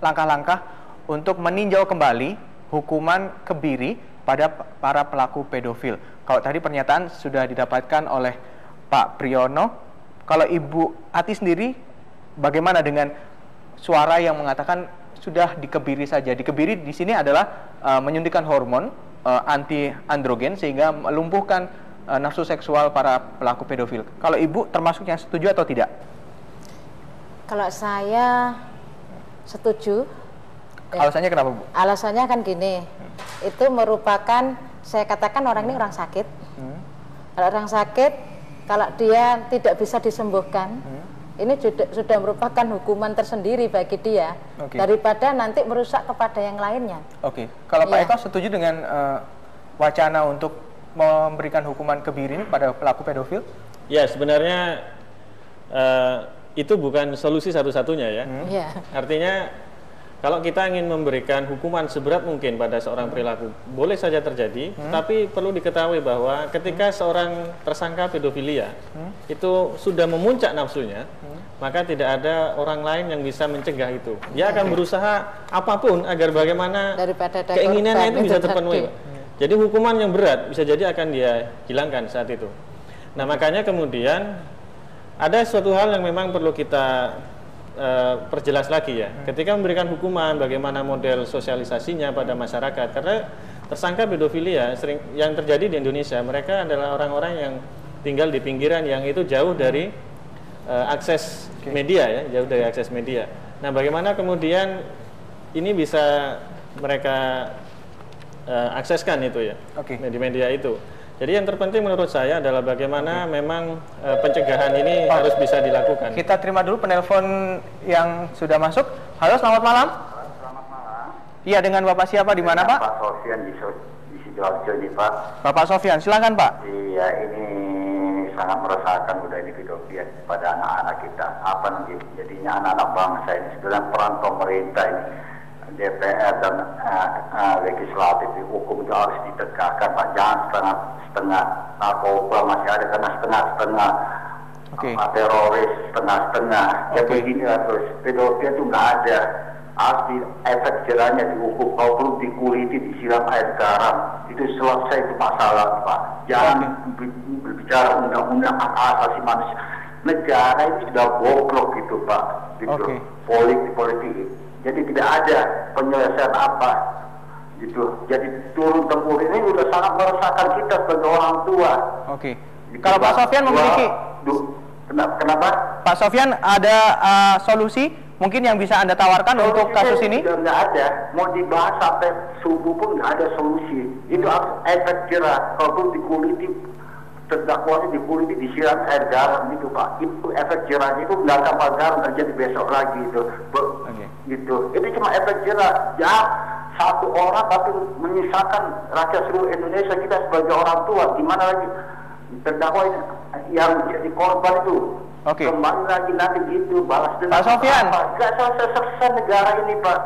langkah-langkah untuk meninjau kembali hukuman kebiri pada para pelaku pedofil. Kalau tadi pernyataan sudah didapatkan oleh Pak Priyono, kalau Ibu Ati sendiri bagaimana dengan suara yang mengatakan sudah dikebiri saja? Dikebiri di sini adalah menyuntikkan hormon anti androgen sehingga melumpuhkan nafsu seksual para pelaku pedofil. Kalau Ibu termasuk yang setuju atau tidak? Kalau saya setuju. Alasannya kenapa, Bu? Alasannya kan gini, itu merupakan, saya katakan orang ini orang sakit. Kalau orang sakit, kalau dia tidak bisa disembuhkan, ini sudah merupakan hukuman tersendiri bagi dia, daripada nanti merusak kepada yang lainnya. Oke. Kalau Pak Eko setuju dengan wacana untuk memberikan hukuman kebiri ini pada pelaku pedofil? Ya, sebenarnya itu bukan solusi satu-satunya ya. Artinya kalau kita ingin memberikan hukuman seberat mungkin pada seorang perilaku, boleh saja terjadi, tapi perlu diketahui bahwa ketika seorang tersangka pedofilia itu sudah memuncak nafsunya, maka tidak ada orang lain yang bisa mencegah itu. Dia akan berusaha apapun agar bagaimana keinginannya itu bisa terpenuhi. Jadi hukuman yang berat bisa jadi akan dia hilangkan saat itu. Nah, makanya kemudian ada suatu hal yang memang perlu kita perjelas lagi ya. Ketika memberikan hukuman, bagaimana model sosialisasinya pada masyarakat. Karena tersangka pedofilia yang terjadi di Indonesia, mereka adalah orang-orang yang tinggal di pinggiran yang itu jauh dari akses media ya, jauh dari akses media. Nah, bagaimana kemudian ini bisa mereka akseskan itu ya, media-media itu. Jadi yang terpenting menurut saya adalah bagaimana memang pencegahan ini harus bisa dilakukan. Kita terima dulu penelpon yang sudah masuk. Halo, selamat malam. Selamat malam. Iya, dengan Bapak siapa, di mana Pak? Pak Sofian di Sidoarjo nih Pak. Bapak Sofian, silakan Pak. Iya, ini sangat meresahkan udah ini pedofil pada anak-anak kita. Apa nanti jadinya anak-anak bangsa ini? Sebenarnya peran pemerintah ini, DPR dan legislatif, hukum itu harus ditegakkan Pak. Jangan setengah-setengah, narkoba masih ada karena setengah-setengah, teroris setengah-setengah. Ya begini terus, pedofil itu nggak ada. Harus di efek jerahnya dihukum, kalau perlu dikuliti, disiram air garam, itu selesai itu masalah Pak. Jangan berbicara undang-undang hak asasi manusia. Negara ini sudah bobrok gitu Pak, gitu. Politik. Jadi tidak ada penyelesaian apa, gitu. Jadi turun temurun ini sudah sangat meresahkan kita sebagai orang tua. Gitu, Kalau Pak Sofyan memiliki, kenapa? Pak Sofyan ada solusi mungkin yang bisa Anda tawarkan untuk kasus ini? Nggak ada, mau dibahas sampai subuh pun nggak ada solusi. Itu efek jerah, kalau dikuliti, terdakwanya dikuliti, disiram air garam gitu Pak. Itu efek jerahnya itu nggak kapal garam terjadi besok lagi itu. Gitu. Itu cuma efek jerah. Ya, satu orang tapi menyisakan rakyat seluruh Indonesia, kita sebagai orang tua. Gimana lagi terdakwa ini yang jadi korban itu? Kembali lagi nanti gitu, balas dendam. Pak Sofyan, nggak selesai negara ini Pak.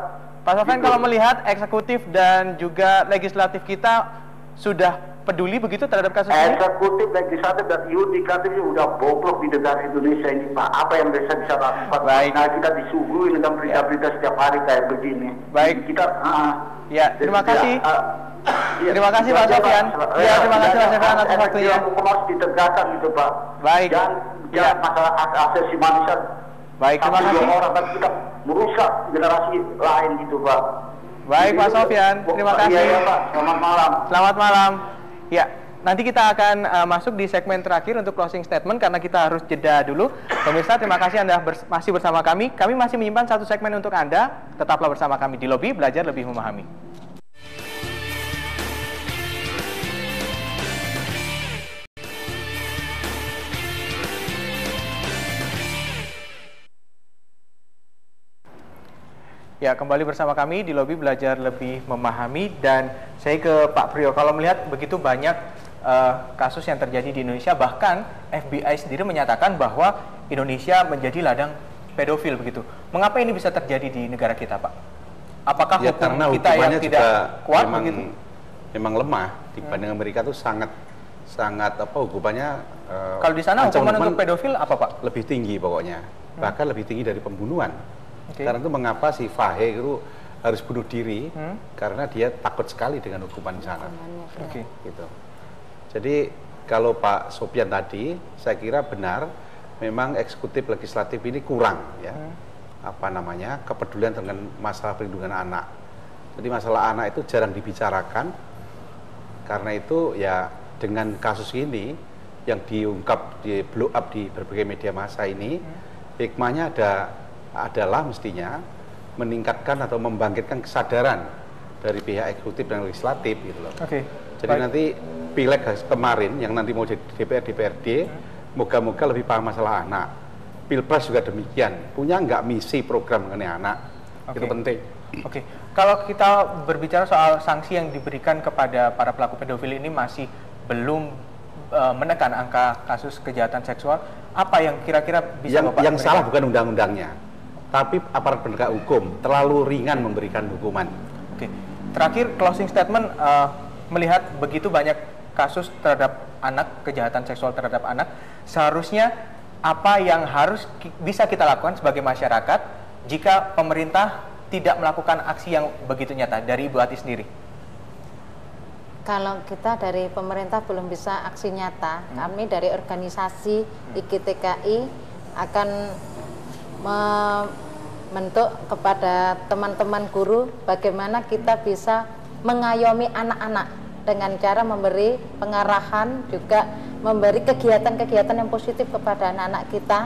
Pak Sofyan, kalau melihat eksekutif dan juga legislatif kita sudah peduli begitu terhadap kasus ini? Eksekutif, legislatif, dan yudikatif ini udah bobrok di negara Indonesia ini Pak. Apa yang bisa lakukan? Nah, kita disuguhi dengan berita-berita setiap hari kayak begini. Baik. Kita, terima kasih. Terima kasih Pak Sofyan. Ya, terima kasih Pak Sofyan atas waktunya. Hukum harus ditegakkan gitu Pak. Baik. Jangan masalah asasi manusia. Baik, terima kasih. Orang tapi kita merusak generasi lain gitu Pak. Baik Pak Sofyan, terima kasih. Iya Pak, selamat malam. Selamat malam. Ya, nanti kita akan masuk di segmen terakhir untuk closing statement karena kita harus jeda dulu. Pemirsa, terima kasih Anda masih bersama kami. Kami masih menyimpan satu segmen untuk Anda. Tetaplah bersama kami di Lobi Belajar Lebih Memahami. Ya, kembali bersama kami di Lobi Belajar Lebih Memahami, dan saya ke Pak Priyo. Kalau melihat begitu banyak kasus yang terjadi di Indonesia, bahkan FBI sendiri menyatakan bahwa Indonesia menjadi ladang pedofil begitu. Mengapa ini bisa terjadi di negara kita, Pak? Apakah hukum kita yang tidak kuat begitu? Memang lemah dibanding Amerika itu sangat hukumannya. Kalau di sana hukuman untuk pedofil apa, Pak? Lebih tinggi pokoknya, bahkan lebih tinggi dari pembunuhan. Karena itu mengapa si Fahe itu harus bunuh diri, karena dia takut sekali dengan hukuman di sana. Gitu. Jadi kalau Pak Sofyan tadi, saya kira benar, memang eksekutif legislatif ini kurang ya, kepedulian dengan masalah perlindungan anak. Jadi masalah anak itu jarang dibicarakan. Karena itu ya dengan kasus ini yang diungkap, di blow up di berbagai media massa ini, hikmahnya adalah mestinya meningkatkan atau membangkitkan kesadaran dari pihak eksekutif dan legislatif gitu loh. Jadi nanti pileg kemarin yang nanti mau jadi DPR DPRD, moga-moga lebih paham masalah anak. Pilpres juga demikian, punya nggak misi program mengenai anak, itu penting. Kalau kita berbicara soal sanksi yang diberikan kepada para pelaku pedofil ini masih belum menekan angka kasus kejahatan seksual, apa yang kira-kira bisa Bapak yang salah bukan undang-undangnya, tapi aparat penegak hukum terlalu ringan memberikan hukuman. Terakhir closing statement, melihat begitu banyak kasus terhadap anak, kejahatan seksual terhadap anak, seharusnya apa yang harus bisa kita lakukan sebagai masyarakat jika pemerintah tidak melakukan aksi yang begitu nyata dari Ibu Ati sendiri? Kalau kita dari pemerintah belum bisa aksi nyata, kami dari organisasi IGTKI akan membentuk kepada teman-teman guru bagaimana kita bisa mengayomi anak-anak dengan cara memberi pengarahan, juga memberi kegiatan-kegiatan yang positif kepada anak-anak kita.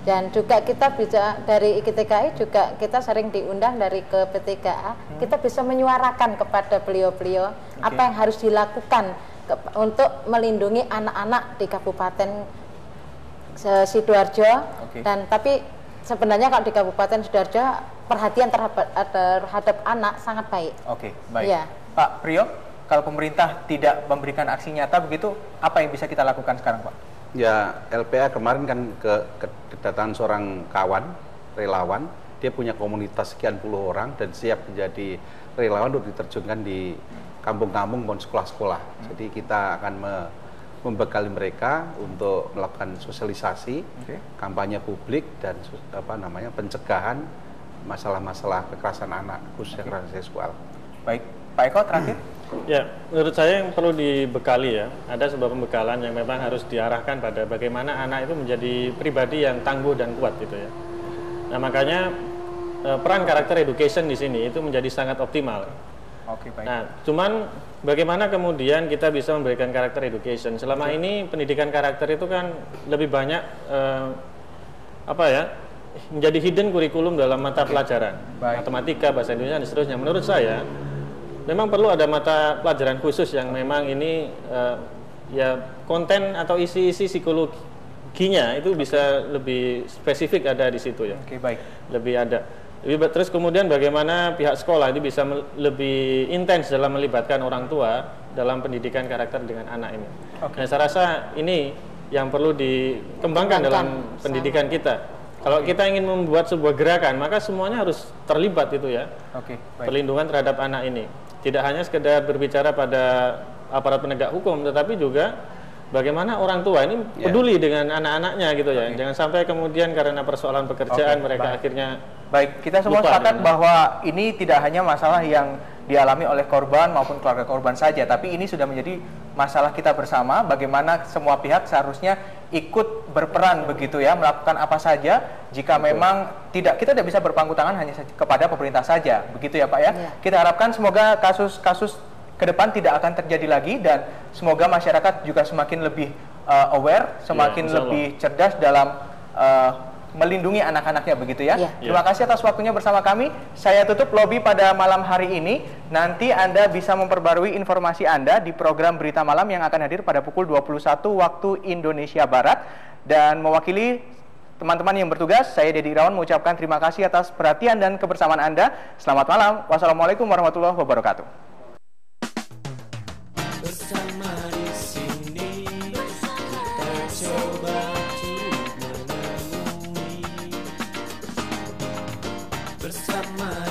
Dan juga kita bisa dari IGTKI juga kita sering diundang dari ke P3A, kita bisa menyuarakan kepada beliau-beliau apa yang harus dilakukan untuk melindungi anak-anak di Kabupaten Sidoarjo. Dan tapi sebenarnya kalau di Kabupaten Sidoarjo perhatian terhadap anak sangat baik. Baik. Ya. Pak Priyo, kalau pemerintah tidak memberikan aksi nyata begitu, apa yang bisa kita lakukan sekarang, Pak? Ya, LPA kemarin kan kedatangan seorang kawan, relawan, dia punya komunitas sekian puluh orang dan siap menjadi relawan untuk diterjunkan di kampung-kampung maupun sekolah-sekolah. Jadi kita akan membekali mereka untuk melakukan sosialisasi, kampanye publik dan pencegahan masalah-masalah kekerasan anak, khususnya kekerasan seksual. Baik, Pak Eko terakhir. Ya, menurut saya yang perlu dibekali ya, ada sebuah pembekalan yang memang harus diarahkan pada bagaimana anak itu menjadi pribadi yang tangguh dan kuat gitu ya. Nah makanya peran karakter education di sini itu menjadi sangat optimal. Oke, baik. Nah, cuman bagaimana kemudian kita bisa memberikan karakter education? Selama ini pendidikan karakter itu kan lebih banyak menjadi hidden kurikulum dalam mata pelajaran, matematika, bahasa Indonesia dan seterusnya. Menurut saya memang perlu ada mata pelajaran khusus yang memang ini konten atau isi-isi psikologinya itu bisa lebih spesifik ada di situ ya. Oke, baik. Lebih ada. Terus kemudian bagaimana pihak sekolah itu bisa lebih intens dalam melibatkan orang tua dalam pendidikan karakter dengan anak ini. Nah, saya rasa ini yang perlu dikembangkan dalam pendidikan kita. Kalau kita ingin membuat sebuah gerakan, maka semuanya harus terlibat itu ya. Perlindungan terhadap anak ini. Tidak hanya sekedar berbicara pada aparat penegak hukum, tetapi juga bagaimana orang tua ini peduli dengan anak-anaknya gitu ya. Jangan sampai kemudian karena persoalan pekerjaan mereka akhirnya kita semua sepakat bahwa ini tidak hanya masalah yang dialami oleh korban maupun keluarga korban saja, tapi ini sudah menjadi masalah kita bersama. Bagaimana semua pihak seharusnya ikut berperan begitu ya, melakukan apa saja jika memang kita tidak bisa berpangku tangan hanya kepada pemerintah saja, begitu ya Pak ya. Kita harapkan semoga kasus-kasus ke depan tidak akan terjadi lagi dan semoga masyarakat juga semakin lebih aware, semakin lebih cerdas dalam melindungi anak-anaknya begitu ya. Terima kasih atas waktunya bersama kami. Saya tutup lobby pada malam hari ini. Nanti Anda bisa memperbarui informasi Anda di program Berita Malam yang akan hadir pada pukul 21 waktu Indonesia Barat. Dan mewakili teman-teman yang bertugas, saya Dedi Irawan mengucapkan terima kasih atas perhatian dan kebersamaan Anda. Selamat malam. Wassalamualaikum warahmatullahi wabarakatuh. Bersama di sini kita coba bersama